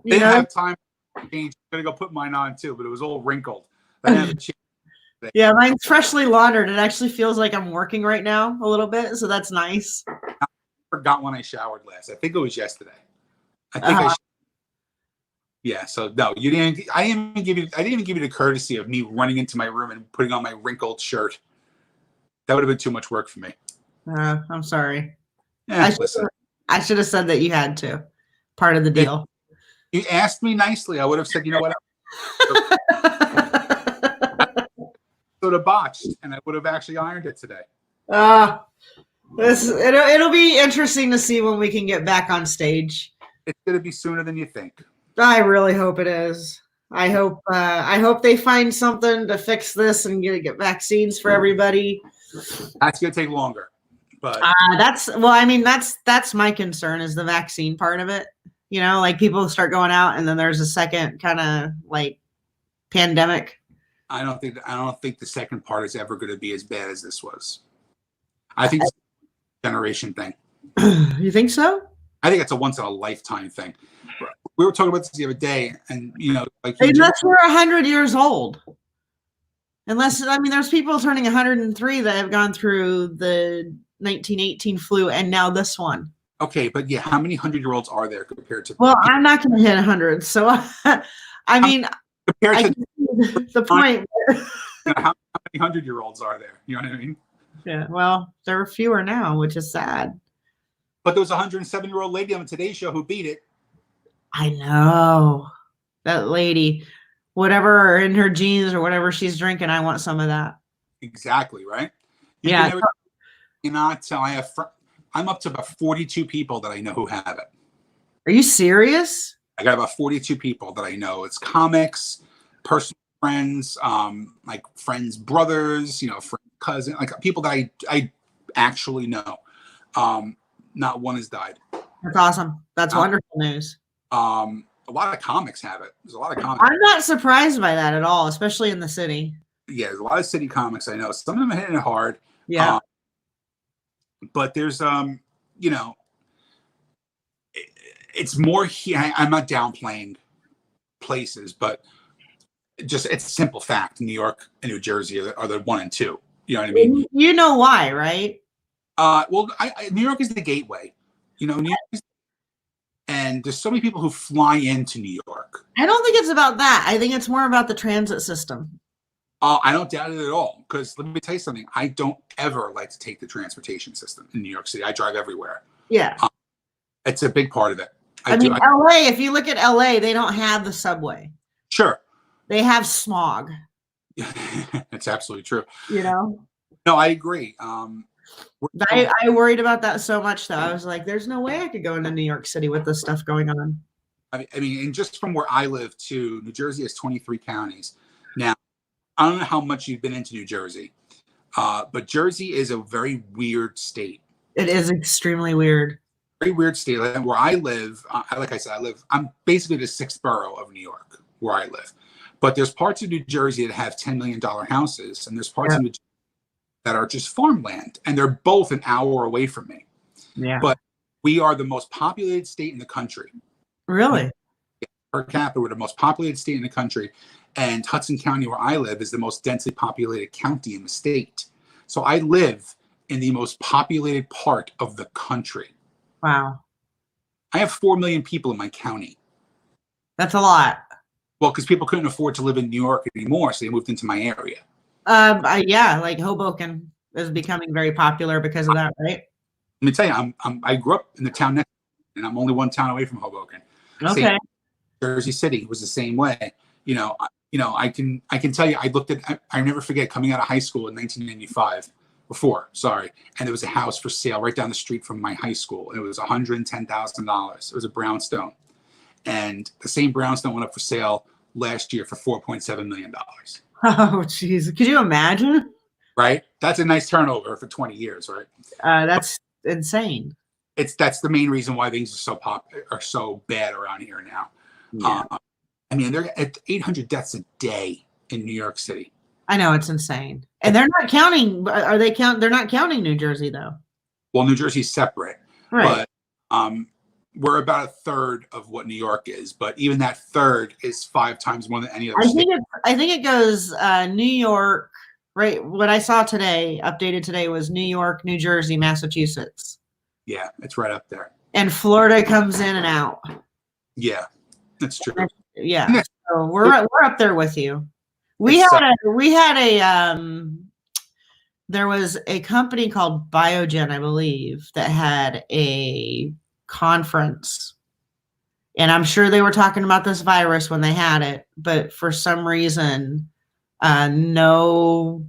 Didn't have time to change. I'm going to go put mine on too, but it was all wrinkled. I didn't have a chance. Yeah, mine's freshly laundered. It actually feels like I'm working right now a little bit, so that's nice. I forgot when I showered last. I think it was yesterday. I think yeah, so no, you didn't. I didn't even give you the courtesy of me running into my room and putting on my wrinkled shirt. That would have been too much work for me. I'm sorry. Yeah, I should have said that you had to. Part of the deal. If you asked me nicely, I would have said, you know what? Sort of botched, and I would have actually ironed it today. It'll be interesting to see when we can get back on stage. It's going to be sooner than you think. I really hope it is. I hope they find something to fix this and get vaccines for everybody. That's going to take longer. But that's my concern is the vaccine part of it. You know, like people start going out and then there's a second kind of like pandemic. I don't think the second part is ever going to be as bad as this was. I think it's a generation thing. You think so? I think it's a once in a lifetime thing. we were talking about this the other day, and like unless we're 100 years old. Unless, I mean, there's people turning 103 that have gone through the 1918 flu and now this one. Okay, but yeah, how many 100-year-olds are there compared to? Well, I'm not going to hit 100, so I mean, compared to the point. How many 100-year-olds are there? You know what I mean? Yeah. Well, there are fewer now, which is sad. But there was a 107-year-old lady on the Today Show who beat it. I know that lady. Whatever in her jeans or whatever she's drinking, I want some of that. Exactly, right? You cannot tell. I'm up to about 42 people that I know who have it. Are you serious? I got about 42 people that I know. It's comics, personal friends, like friends' brothers, friend, cousin, like people that I actually know. Not one has died. That's awesome. That's wonderful news. A lot of comics have it. There's a lot of comics. I'm not surprised by that at all, especially in the city. Yeah, there's a lot of city comics I know. Some of them are hitting it hard. Yeah. But there's it's more here. I'm not downplaying places, but just it's a simple fact. New York and New Jersey are the 1 and 2. You know what I mean? You know why, right? Well, New York is the gateway. New York is. And there's so many people who fly into New York. I don't think it's about that. I think it's more about the transit system. I don't doubt it at all. Because let me tell you something. I don't ever like to take the transportation system in New York City. I drive everywhere. Yeah. It's a big part of it. I mean, LA, if you look at LA, they don't have the subway. Sure. They have smog. That's absolutely true. No, I agree. I worried about that so much, though. I was like, there's no way I could go into New York City with this stuff going on. I mean, and just from where I live to New Jersey has 23 counties. Now, I don't know how much you've been into New Jersey, but Jersey is a very weird state. It is extremely weird. Very weird state. Where I live, like I said, I'm basically the 6th borough of New York, where I live. But there's parts of New Jersey that have $10 million houses, and there's parts of New Jersey that are just farmland, and they're both an hour away from me. Yeah. But we are the most populated state in the country. Really? Per capita, we're the most populated state in the country. And Hudson County, where I live, is the most densely populated county in the state. So I live in the most populated part of the country. Wow. I have 4 million people in my county. That's a lot. Well, because people couldn't afford to live in New York anymore, so they moved into my area. Yeah, like Hoboken is becoming very popular because of that, right? Let me tell you, I grew up in the town next, and I'm only one town away from Hoboken. Okay. Jersey City was the same way. I can tell you, I never forget coming out of high school in 1995, and there was a house for sale right down the street from my high school. It was $110,000. It was a brownstone, and the same brownstone went up for sale last year for $4.7 million. Oh, geez. Could you imagine? Right? That's a nice turnover for 20 years, right? That's insane. That's the main reason why things are so bad around here now. Yeah. I mean, they're at 800 deaths a day in New York City. I know, it's insane. And they're not counting. They're not counting New Jersey, though. Well, New Jersey's separate. Right. But we're about a third of what New York is. But even that third is 5 times more than any other state. I think it goes New York, right? What I saw today, updated today, was New York, New Jersey, Massachusetts. Yeah, it's right up there. And Florida comes in and out. Yeah, that's true. Yeah. So we're up there with you. There was a company called Biogen, I believe, that had a conference, and I'm sure they were talking about this virus when they had it, but for some reason, no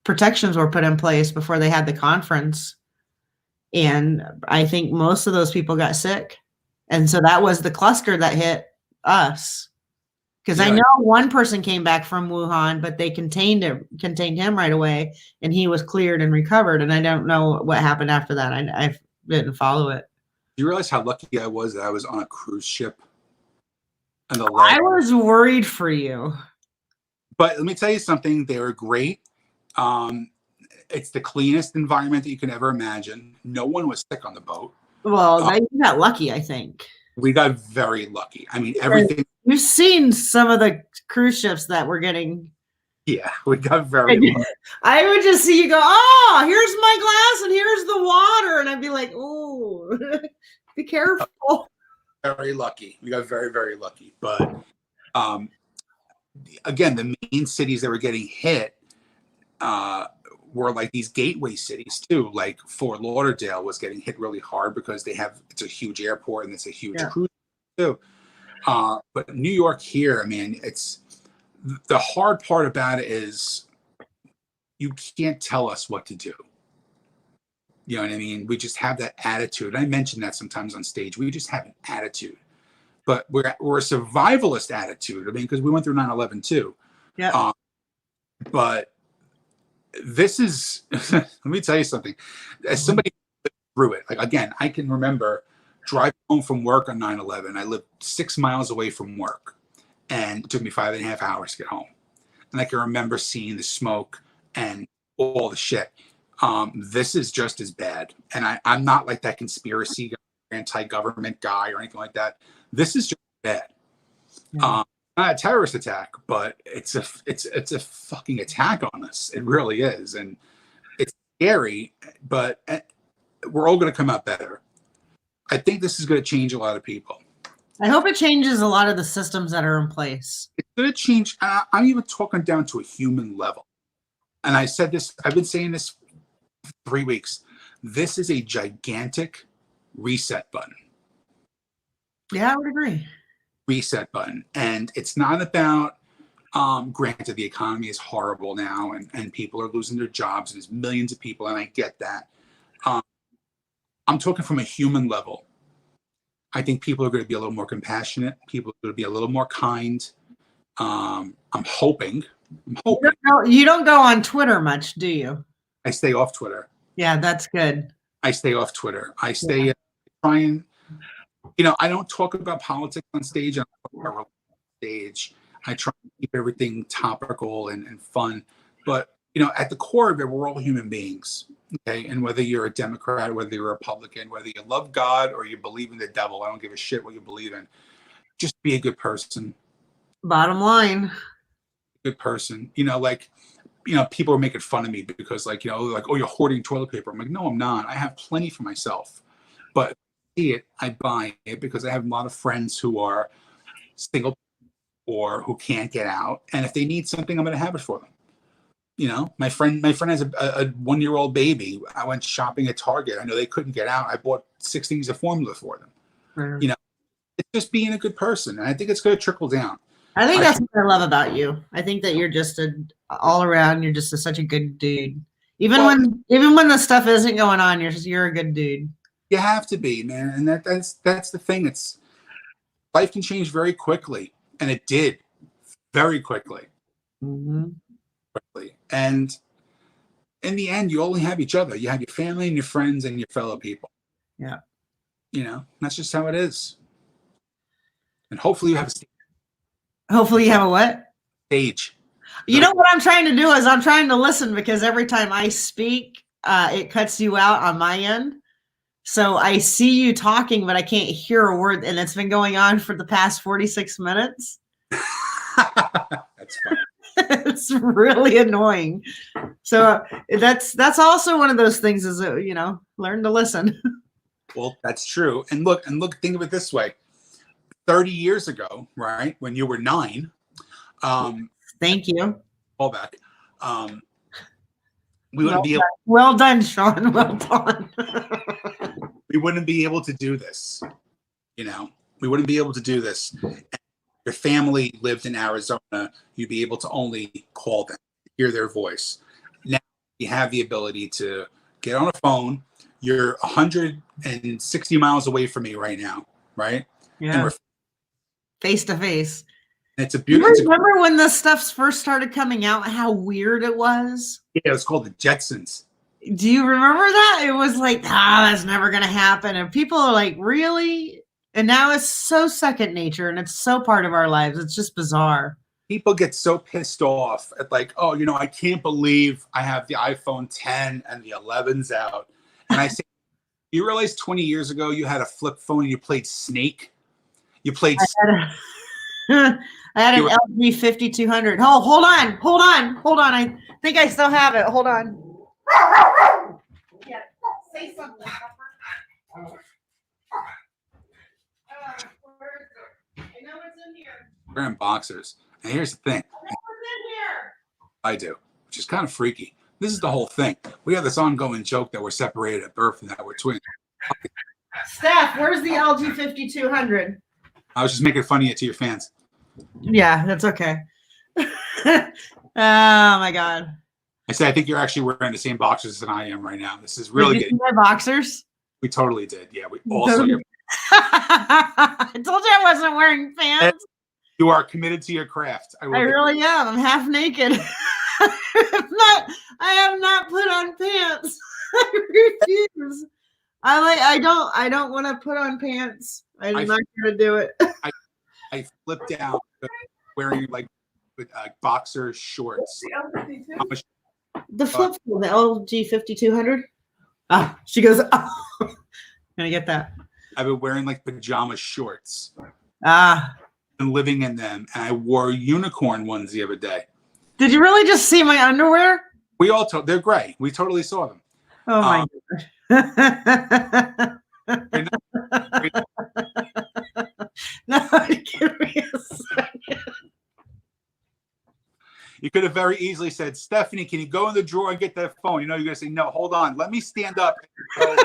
protections were put in place before they had the conference. And I think most of those people got sick. And so that was the cluster that hit us. Because I know one person came back from Wuhan, but they contained him right away, and he was cleared and recovered. And I don't know what happened after that. I didn't follow it. Do you realize how lucky I was that I was on a cruise ship? I was worried for you. But let me tell you something. They were great. It's the cleanest environment that you can ever imagine. No one was sick on the boat. Well, you got lucky, I think. We got very lucky. I mean, everything. You've seen some of the cruise ships that we're getting. Yeah, we got very lucky. I would just see you go, oh, here's my glass and here's the water. And I'd be like, oh, be careful. Very lucky. We got very, very lucky. But again, the main cities that were getting hit were like these gateway cities too. Like Fort Lauderdale was getting hit really hard because it's a huge airport and it's a huge cruise too. But New York here, I mean, it's the hard part about it is you can't tell us what to do. You know what I mean? We just have that attitude. I mention that sometimes on stage. We just have an attitude, but we're a survivalist attitude. I mean, because we went through 9/11 too. Yeah. But this is, let me tell you something. As somebody through it, like again, I can remember driving home from work on 9/11. I lived 6 miles away from work, and it took me 5.5 hours to get home. And I can remember seeing the smoke and all the shit. This is just as bad. And I'm not like that conspiracy anti-government guy or anything like that. This is just bad. Not a terrorist attack, but it's a fucking attack on us. It really is. And it's scary, but we're all going to come out better. I think this is going to change a lot of people. I hope it changes a lot of the systems that are in place. It's going to change. I'm even talking down to a human level. And I said this, I've been saying this for 3 weeks. This is a gigantic reset button. Yeah, I would agree. Reset button. And it's not about, granted, the economy is horrible now and people are losing their jobs. There's millions of people, and I get that. I'm talking from a human level. I think people are going to be a little more compassionate. People are going to be a little more kind. I'm hoping. You don't go on Twitter much, do you? I stay off Twitter. Yeah, that's good. I stay off Twitter. I stay trying. I don't talk about politics on stage. I don't talk about stage. I try to keep everything topical and fun. But at the core of it, we're all human beings. Okay, and whether you're a Democrat, whether you're a Republican, whether you love God or you believe in the devil, I don't give a shit what you believe in. Just be a good person. Bottom line. Good person. People are making fun of me because oh, you're hoarding toilet paper. I'm like, no, I'm not. I have plenty for myself. But see it, I buy it because I have a lot of friends who are single or who can't get out. And if they need something, I'm going to have it for them. My friend has a 1-year-old baby. I went shopping at Target. I know they couldn't get out. I bought 6 things of formula for them. Mm-hmm. It's just being a good person. And I think it's going to trickle down. I think that's what I love about you. I think that you're just all around. You're just such a good dude. Even when the stuff isn't going on, you're a good dude. You have to be, man. And that's the thing. Life can change very quickly. And it did very quickly. Mm-hmm. And in the end, you only have each other. You have your family and your friends and your fellow people. Yeah. That's just how it is. And hopefully you have a stage. Hopefully you have a what? Stage. What I'm trying to do is I'm trying to listen because every time I speak, it cuts you out on my end. So I see you talking, but I can't hear a word. And it's been going on for the past 46 minutes. That's fine. It's really annoying. So that's also one of those things is, learn to listen. Well, that's true. And look, think of it this way. 30 years ago, right, when you were 9. Thank you. All back. We wouldn't be able. Well done, Sean. Well done. We wouldn't be able to do this. We wouldn't be able to do this. Your family lived in Arizona, you'd be able to only call them, hear their voice. Now you have the ability to get on a phone. You're 160 miles away from me right now, right? Yeah. And we're face to face. It's a beautiful. Remember when this stuff first started coming out? How weird it was. Yeah, it was called the Jetsons. Do you remember that? It was like, that's never gonna happen, and people are like, really? And now it's so second nature, and it's so part of our lives. It's just bizarre. People get so pissed off at I can't believe I have the iPhone 10 and the 11's out. And I say, you realize 20 years ago you had a flip phone and you played Snake You played. I had an LG 5200. Oh, hold on. I think I still have it. Hold on. Yeah, say something. I know it's in here. We're in boxers. And here's the thing. I know it's in here. I do, which is kind of freaky. This is the whole thing. We have this ongoing joke that we're separated at birth and that we're twins. Steph, where's the LG 5200? I was just making fun of you to your fans. Yeah, that's okay. Oh my God. I said, I think you're actually wearing the same boxers that I am right now. This is really good. My boxers? We totally did. Yeah, we also. I told you I wasn't wearing pants. You are committed to your craft. I really am. I'm half naked. I have not put on pants. I refuse. I don't want to put on pants. I'm not going to do it. I flipped out wearing like boxer shorts. The flip phone, the LG 5200. Ah, she goes. Oh. Gonna get that. I've been wearing like pajama shorts. Ah. And living in them, and I wore unicorn ones the other day. Did you really just see my underwear? We all they're gray. We totally saw them. Oh my God. No, give me a second. You could have very easily said, Stephanie, can you go in the drawer and get that phone? You know, you're going to say, no, hold on. Let me stand up. Okay.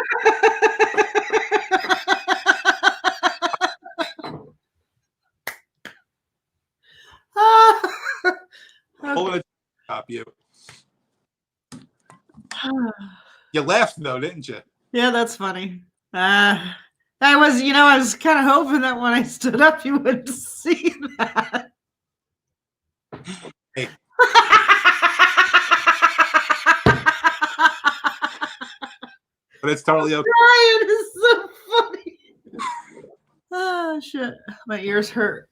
Stop you. You laughed, though, didn't you? Yeah, that's funny. I was kind of hoping that when I stood up, you would see that. Hey. But it's totally okay. Brian is so funny. Oh, shit. My ears hurt.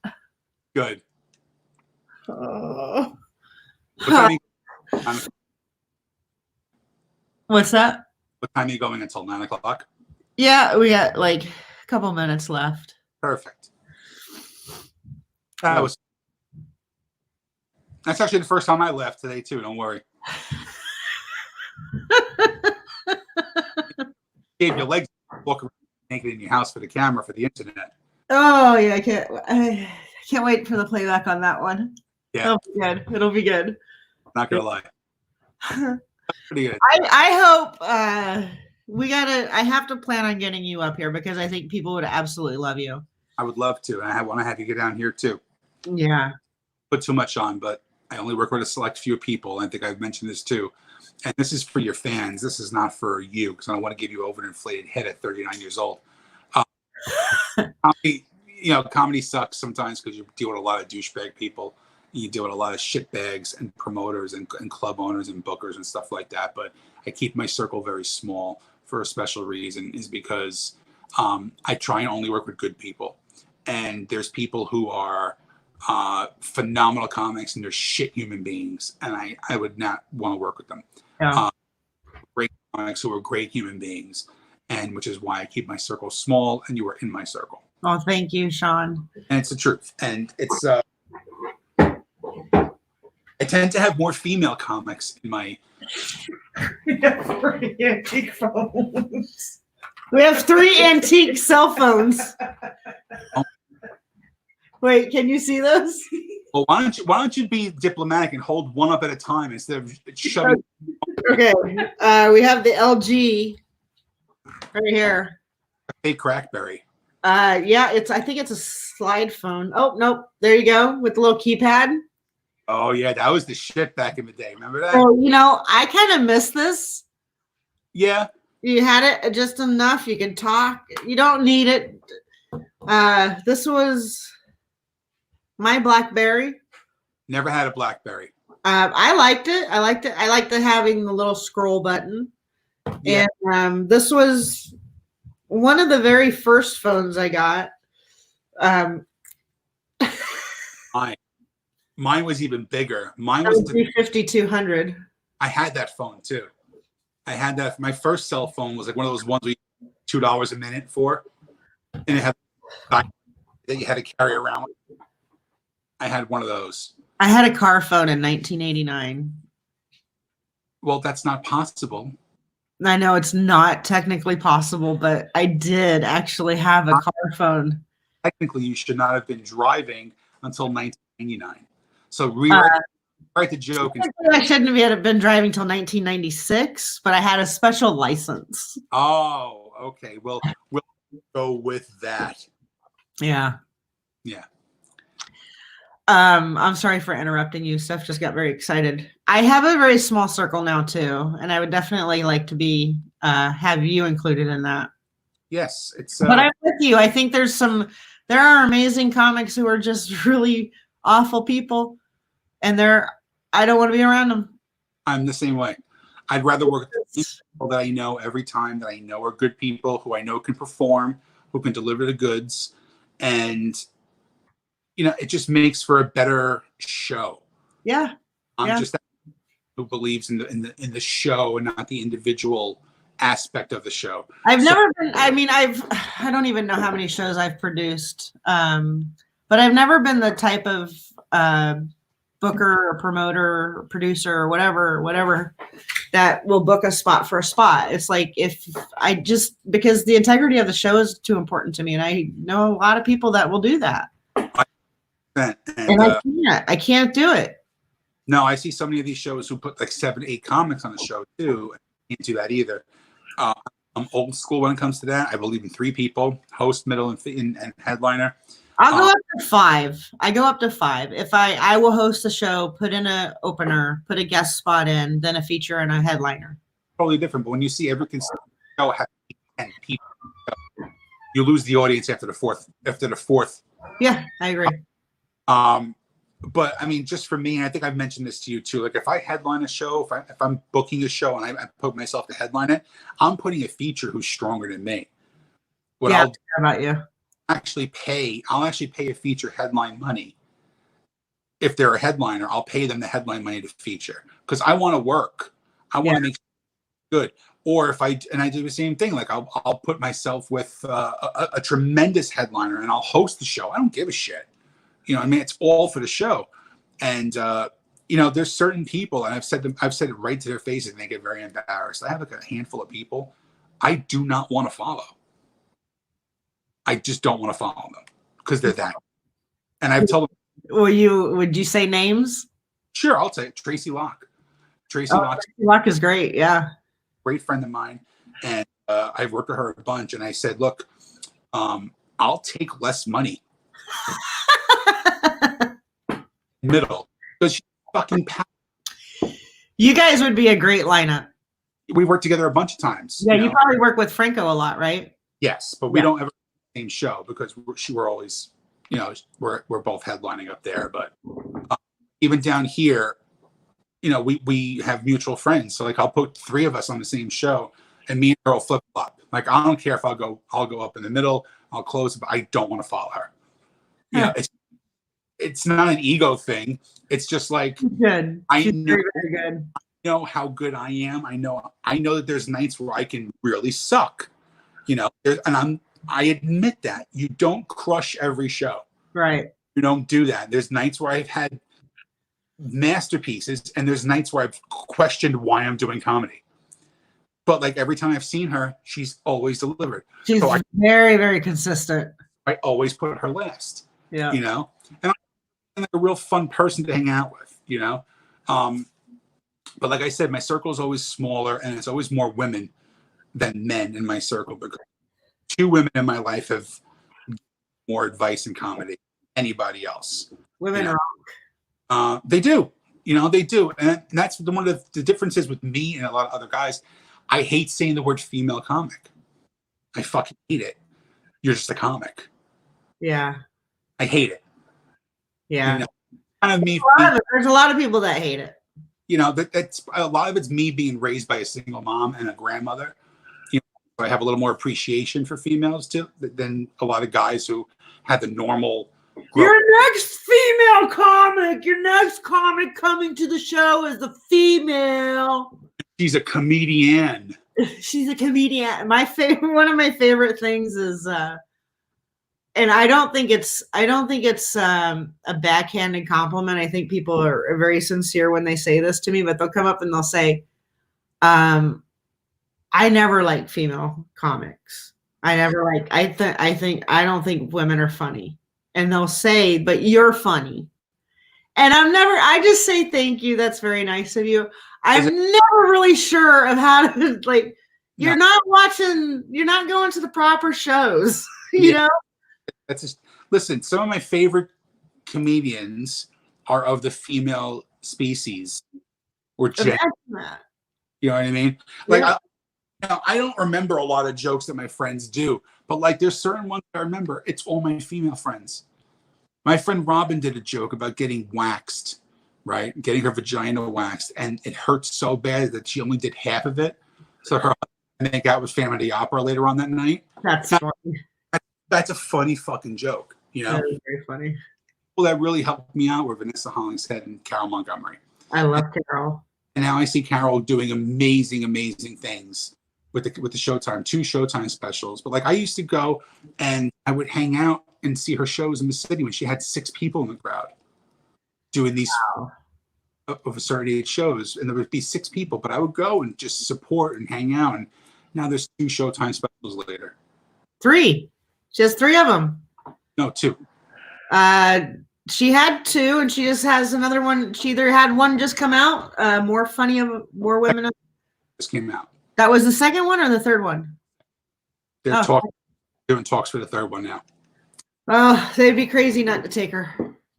Good. Oh. What's that? What time are you going until 9 o'clock? Yeah, we got like a couple minutes left. Perfect. That's actually the first time I left today, too. Don't worry. Gave your legs walk around naked in your house for the camera for the internet. Oh yeah, I can't wait for the playback on that one. Yeah, It'll be good. Not gonna lie. Pretty good. I hope I have to plan on getting you up here because I think people would absolutely love you. I would love to, and I want to have you get down here too. Yeah. Put too much on, but I only work with a select few people. I think I've mentioned this too. And this is for your fans. This is not for you because I don't want to give you over an inflated head at 39 years old. Comedy sucks sometimes because you deal with a lot of douchebag people. You deal with a lot of shitbags and promoters and club owners and bookers and stuff like that. But I keep my circle very small for a special reason is because I try and only work with good people. And there's people who are phenomenal comics and they're shit human beings. And I would not want to work with them. Yeah. Great comics who are great human beings. And which is why I keep my circle small and you are in my circle. Oh, thank you, Sean. And it's the truth. And it's I tend to have more female comics in my antique phones. We have 3 antique cell phones. Oh. Wait, can you see those? Well, why don't you be diplomatic and hold one up at a time instead of shoving? Okay. We have the LG right here. Hey, Crackberry. Yeah, I think it's a slide phone. Oh, nope. There you go with the little keypad. Oh yeah, that was the shit back in the day. Remember that? Oh, I kind of miss this. Yeah. You had it just enough. You can talk. You don't need it. This was my BlackBerry. Never had a BlackBerry. I liked it. I liked having the little scroll button. Yeah. And this was one of the very first phones I got. Mine was even bigger. Mine was the 5200. I had that phone too. I had that. My first cell phone was like one of those ones we $2 a minute for, and it had that you had to carry around. I had one of those. I had a car phone in 1989. Well, that's not possible. I know it's not technically possible, but I did actually have a car phone. Technically, you should not have been driving until 1999. So rewrite the joke. I shouldn't have been driving until 1996, but I had a special license. Oh, okay. Well, we'll go with that. Yeah. Yeah. I'm sorry for interrupting you. Steph just got very excited. I have a very small circle now too, and I would definitely like to be have you included in that. Yes, it's. But I'm with you. I think there are amazing comics who are just really awful people, and I don't want to be around them. I'm the same way. I'd rather work with people that I know every time, that I know are good people, who I know can perform, who can deliver the goods, and it just makes for a better show. Yeah. I'm just that who believes in the show and not the individual aspect of the show. I've never been. I mean, I don't even know how many shows I've produced, but I've never been the type of booker or promoter or producer or whatever that will book a spot for a spot. It's like because the integrity of the show is too important to me, and I know a lot of people that will do that. And I can't do it. No, I see so many of these shows who put like 7, 8 comics on the show too. I can't do that either. I'm old school when it comes to that. I believe in 3 people: host, middle, and headliner. I'll go up to 5. I go up to 5. If I will host a show, put in an opener, put a guest spot in, then a feature and a headliner. Totally different. But when you see every show have 10 people, you lose the audience after the fourth. Yeah, I agree. But I mean, just for me, and I think I've mentioned this to you too. Like if I headline a show, if I'm booking a show and I put myself to headline it, I'm putting a feature who's stronger than me. I'll do about you. I'll actually pay a feature headline money. If they're a headliner, I'll pay them the headline money to feature, because I want to work. I want to make it good. Or if I do the same thing, like I'll put myself with a tremendous headliner and I'll host the show. I don't give a shit. I mean, it's all for the show. And there's certain people, and I've said it right to their faces, and they get very embarrassed. I have like a handful of people I do not want to follow. I just don't want to follow them because they're that. And I've told them. Would you say names? Sure, I'll say it. Tracy Locke. Tracy Locke is great. Yeah. Great friend of mine. And I've worked with her a bunch. And I said, look, I'll take less money. Middle. Because she's fucking powerful. You guys would be a great lineup. We worked together a bunch of times. Yeah, you probably work with Franco a lot, right? Yes, but we don't ever do the same show because we're always, we're both headlining up there. But even down here, we have mutual friends. So like I'll put 3 of us on the same show, and me and her will flip flop. Like I don't care if I'll go up in the middle, I'll close, but I don't want to follow her. It's not an ego thing. It's just like good. I very good. know how good I am. I know that there's nights where I can really suck. And I admit that. You don't crush every show. Right. You don't do that. There's nights where I've had masterpieces, and there's nights where I've questioned why I'm doing comedy. But like every time I've seen her, she's always delivered. She's very, very consistent. I always put her last. Yeah. And I'm like a real fun person to hang out with. But like I said, my circle is always smaller, and it's always more women than men in my circle, because 2 women in my life have more advice in comedy than anybody else. Women rock. They do. They do. And that's one of the differences with me and a lot of other guys. I hate saying the word female comic. I fucking hate it. You're just a comic. Yeah. I hate it. Yeah. Kind of me. There's a lot of people that hate it. That's a lot of it's me being raised by a single mom and a grandmother. I have a little more appreciation for females too than a lot of guys who have the normal. Your next female comic, your next comic coming to the show is the female. She's a comedian. She's a comedian. One of my favorite things is and I don't think it's a backhanded compliment. I think people are very sincere when they say this to me, but they'll come up and they'll say, I never liked female comics. I don't think women are funny. And they'll say, but you're funny. And I just say thank you. That's very nice of you. I'm never really sure of how to, like, you're not going to the proper shows, you know? That's just, listen, some of my favorite comedians are of the female species or gender. You know what I mean? Like, I don't remember a lot of jokes that my friends do, but like there's certain ones I remember. It's all my female friends. My friend Robin did a joke about getting waxed, right? Getting her vagina waxed, and it hurt so bad that she only did half of it. So her husband went out with Phantom of the Opera later on that night. That's funny. That's a funny fucking joke, you know? That is very funny. People that really helped me out were Vanessa Hollingshead and Carol Montgomery. I love Carol. And now I see Carol doing amazing, amazing things with the Showtime, 2 Showtime specials. But like I used to go and I would hang out and see her shows in the city when she had 6 people in the crowd doing these of a certain age shows, and there would be 6 people, but I would go and just support and hang out. And now there's 2 Showtime specials later. 3. She has 3 of them. No, 2. She had 2, and she just has another one. She either had one just come out, more women. Just came out. That was the second one or the third one? They're doing talks for the third one now. Oh, they'd be crazy not to take her.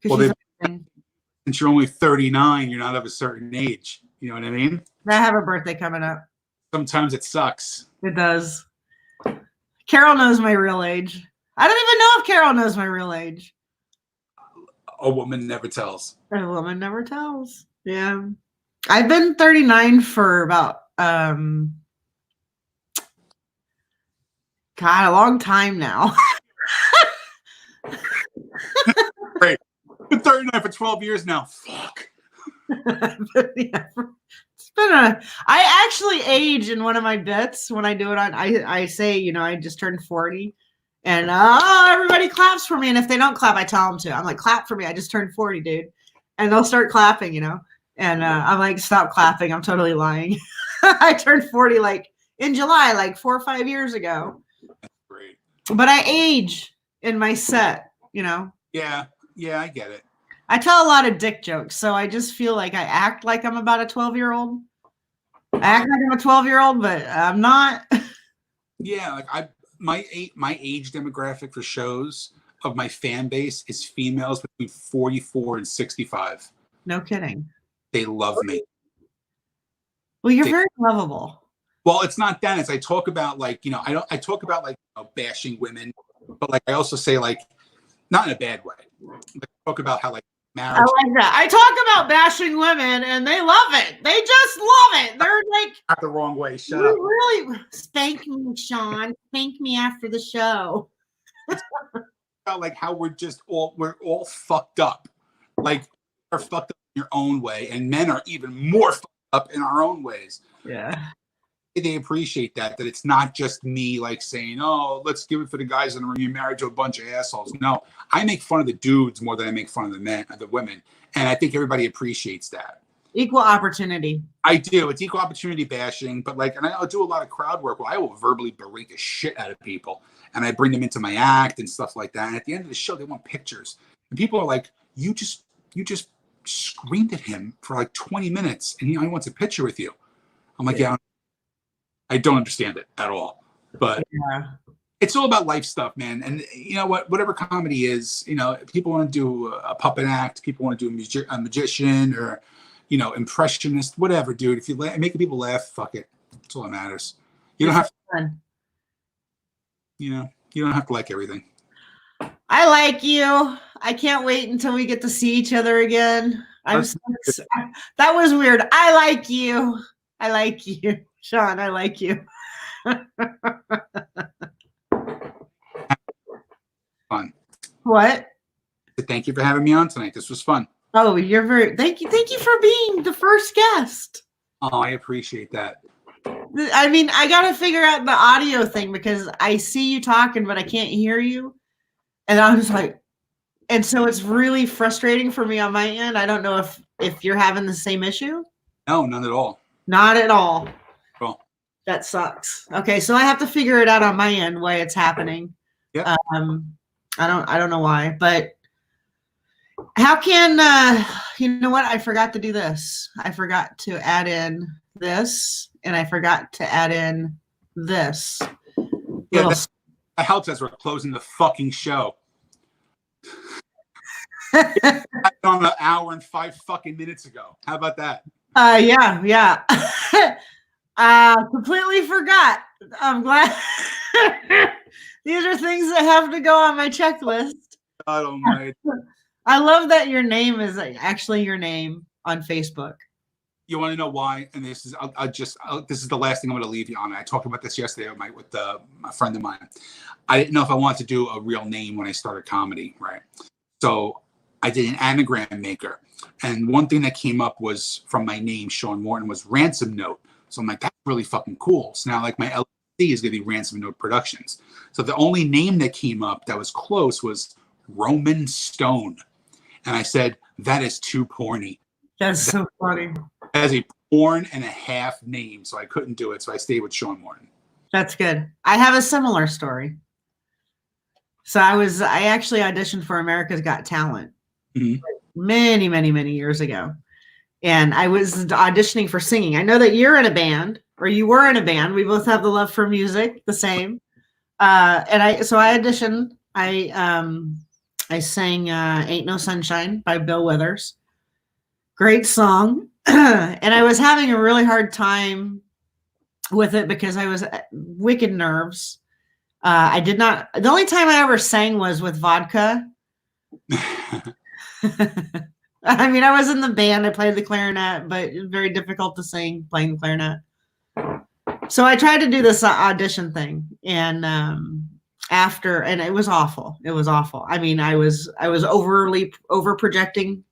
Well, since you're only 39, you're not of a certain age. You know what I mean? I have a birthday coming up. Sometimes it sucks. It does. Carol knows my real age. I don't even know if Carol knows my real age. A woman never tells. A woman never tells. Yeah. I've been 39 for about God, a long time now. Great. I've been 39 for 12 years now. Fuck. I actually age in one of my bits when I do it on. I say, you know, I just turned 40, and everybody claps for me. And if they don't clap, I tell them to. I'm like, clap for me. I just turned 40, dude. And they'll start clapping, you know. And I'm like, stop clapping. I'm totally lying. I turned 40 like in July, like 4 or 5 years ago. Great. But I age in my set, you know. Yeah, I get it. I tell a lot of dick jokes, so I just feel like I act like I'm about a 12-year-old. I act like I'm a 12-year-old, but I'm not. Yeah, like my age demographic for shows of my fan base is females between 44 and 65. No kidding. They love me. Well, you're very lovable. Well, it's not that. It's I talk about like, you know, I talk about like, you know, bashing women, but like I also say like, not in a bad way. I talk about how like marriage. I like that. I talk about bashing women and they love it. They just love it. They're like, not the wrong way. Shut up. Really spank me, Sean. Spank me after the show. About like how we're all fucked up. Like are fucked up in your own way, and men are even more fucked up in our own ways. Yeah. They appreciate that it's not just me like saying, oh, let's give it for the guys in the room. You're married to a bunch of assholes. No, I make fun of the dudes more than I make fun of the women. And I think everybody appreciates that. Equal opportunity. I do. It's equal opportunity bashing, but like, and I'll do a lot of crowd work where I will verbally berate the shit out of people, and I bring them into my act and stuff like that. And at the end of the show, they want pictures, and people are like, you just screamed at him for like 20 minutes and he only wants a picture with you. I'm like, yeah, I don't understand it at all, but it's all about life stuff, man. And you know what, whatever comedy is, you know, people want to do a puppet act, people want to do a magician or, you know, impressionist, whatever, dude. If you making people laugh, fuck it. That's all that matters. You don't have to, you know, you don't have to like everything. I like you. I can't wait until we get to see each other again. That was weird. I like you. I like you. Sean, I like you. Fun. What? Thank you for having me on tonight. This was fun. Oh, you're very thank you for being the first guest. Oh, I appreciate that. I mean, I gotta figure out the audio thing because I see you talking, but I can't hear you. And I was like, and so it's really frustrating for me on my end. I don't know if you're having the same issue. No, none at all. Not at all. Cool. That sucks. Okay, so I have to figure it out on my end why it's happening. Yeah. I don't know why, but how can you know what? I forgot to do this. I forgot to add in this, and I forgot to add in this. Yeah, that helps as we're closing the fucking show. On an hour and 5 fucking minutes ago. How about that? Yeah. Completely forgot. I'm glad. These are things that have to go on my checklist. God almighty. I love that your name is actually your name on Facebook. You want to know why? And this is this is the last thing I'm going to leave you on. I talked about this yesterday with a friend of mine. I didn't know if I wanted to do a real name when I started comedy, right? So I did an anagram maker, and one thing that came up was from my name, Sean Morton, was Ransom Note. So I'm like, that's really fucking cool. So now, like, my LLC is going to be Ransom Note Productions. So the only name that came up that was close was Roman Stone, and I said, that is too porny. That's so funny. As a porn and a half name, so I couldn't do it. So I stayed with Sean Morton. That's good. I have a similar story. So I actually auditioned for America's Got Talent many years ago. And I was auditioning for singing. I know that you're in a band, or you were in a band. We both have the love for music, the same. And I auditioned. I sang Ain't No Sunshine by Bill Withers. Great song. And I was having a really hard time with it because I was wicked nerves. The only time I ever sang was with vodka. I mean, I was in the band, I played the clarinet, but it was very difficult to sing playing the clarinet. So I tried to do this audition thing, and and it was awful. It was awful. I mean, I was over projecting.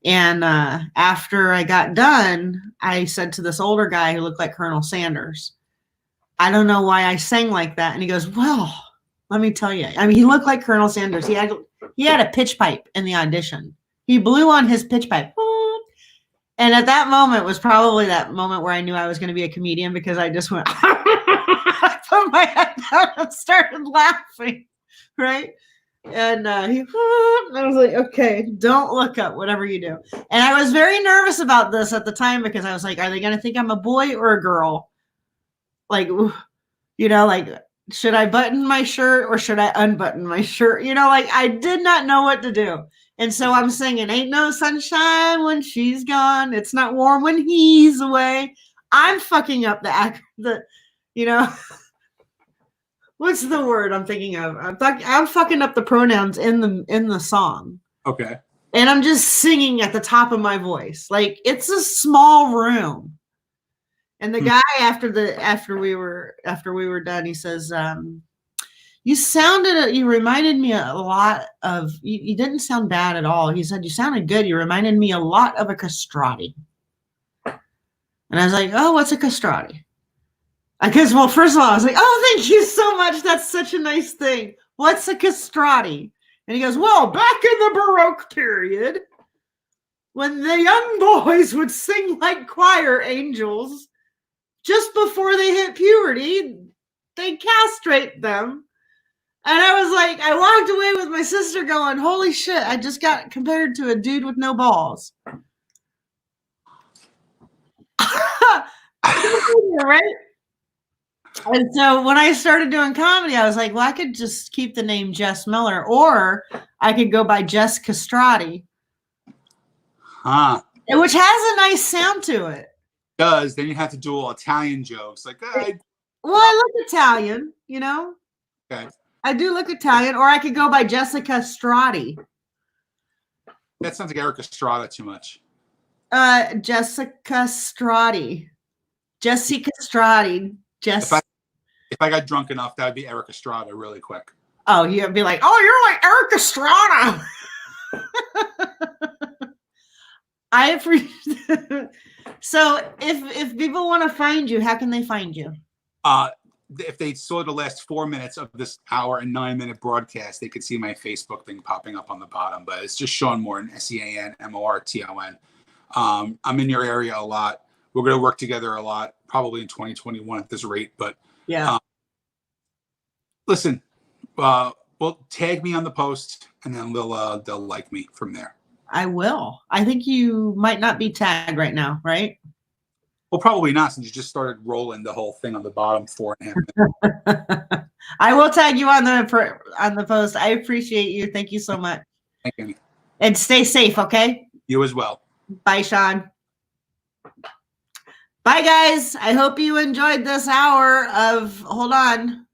And after I got done, I said to this older guy who looked like Colonel Sanders, I don't know why I sang like that. And he goes, well, let me tell you. I mean, he looked like Colonel Sanders. He had a pitch pipe in the audition. He blew on his pitch pipe. And at that moment was probably that moment where I knew I was going to be a comedian, because I just went, I put my head down and started laughing, right? And I was like, okay, don't look up, whatever you do. And I was very nervous about this at the time, because I was like, are they going to think I'm a boy or a girl? Like, you know, like, should I button my shirt or should I unbutton my shirt? You know, like, I did not know what to do. And so I'm singing, ain't no sunshine when she's gone. It's not warm when he's away. I'm fucking up the you know, what's the word I'm thinking of? I'm fucking up the pronouns in the song. Okay. And I'm just singing at the top of my voice. Like, it's a small room. And the guy after we were done, he says, you reminded me a lot of, you didn't sound bad at all. He said, you sounded good. You reminded me a lot of a castrati. And I was like, oh, what's a castrati? Because, well, first of all, I was like, oh, thank you so much. That's such a nice thing. What's a castrati? And he goes, well, back in the Baroque period, when the young boys would sing like choir angels, just before they hit puberty, they castrate them. And I was like, I walked away with my sister going, holy shit, I just got compared to a dude with no balls. Right? And so when I started doing comedy, I was like, well, I could just keep the name Jess Miller, or I could go by Jess Castrati. Which has a nice sound to it. Does, then you have to do all Italian jokes. Like, well, I look Italian, you know? Okay. I do look Italian, or I could go by Jessica Strati. That sounds like Erica Estrada too much. Jessica Strati. Jessica Strati. If I got drunk enough, that would be Erica Estrada really quick. Oh, you'd be like, oh, you're like Erica Estrada. I appreciate. So if people want to find you, how can they find you? if they saw the last 4 minutes of this hour and 9-minute broadcast, they could see my Facebook thing popping up on the bottom. But it's just Sean Morton, SeanMorton. I'm in your area a lot. We're going to work together a lot, probably in 2021 at this rate. But yeah, listen, well, tag me on the post, and then they'll like me from there. I will. I think you might not be tagged right now, right? Well, probably not, since you just started rolling the whole thing on the bottom 4.5 minutes. I will tag you on the post. I appreciate you. Thank you so much. Thank you. And stay safe, okay? You as well. Bye, Sean. Bye, guys. I hope you enjoyed this hour of, hold on.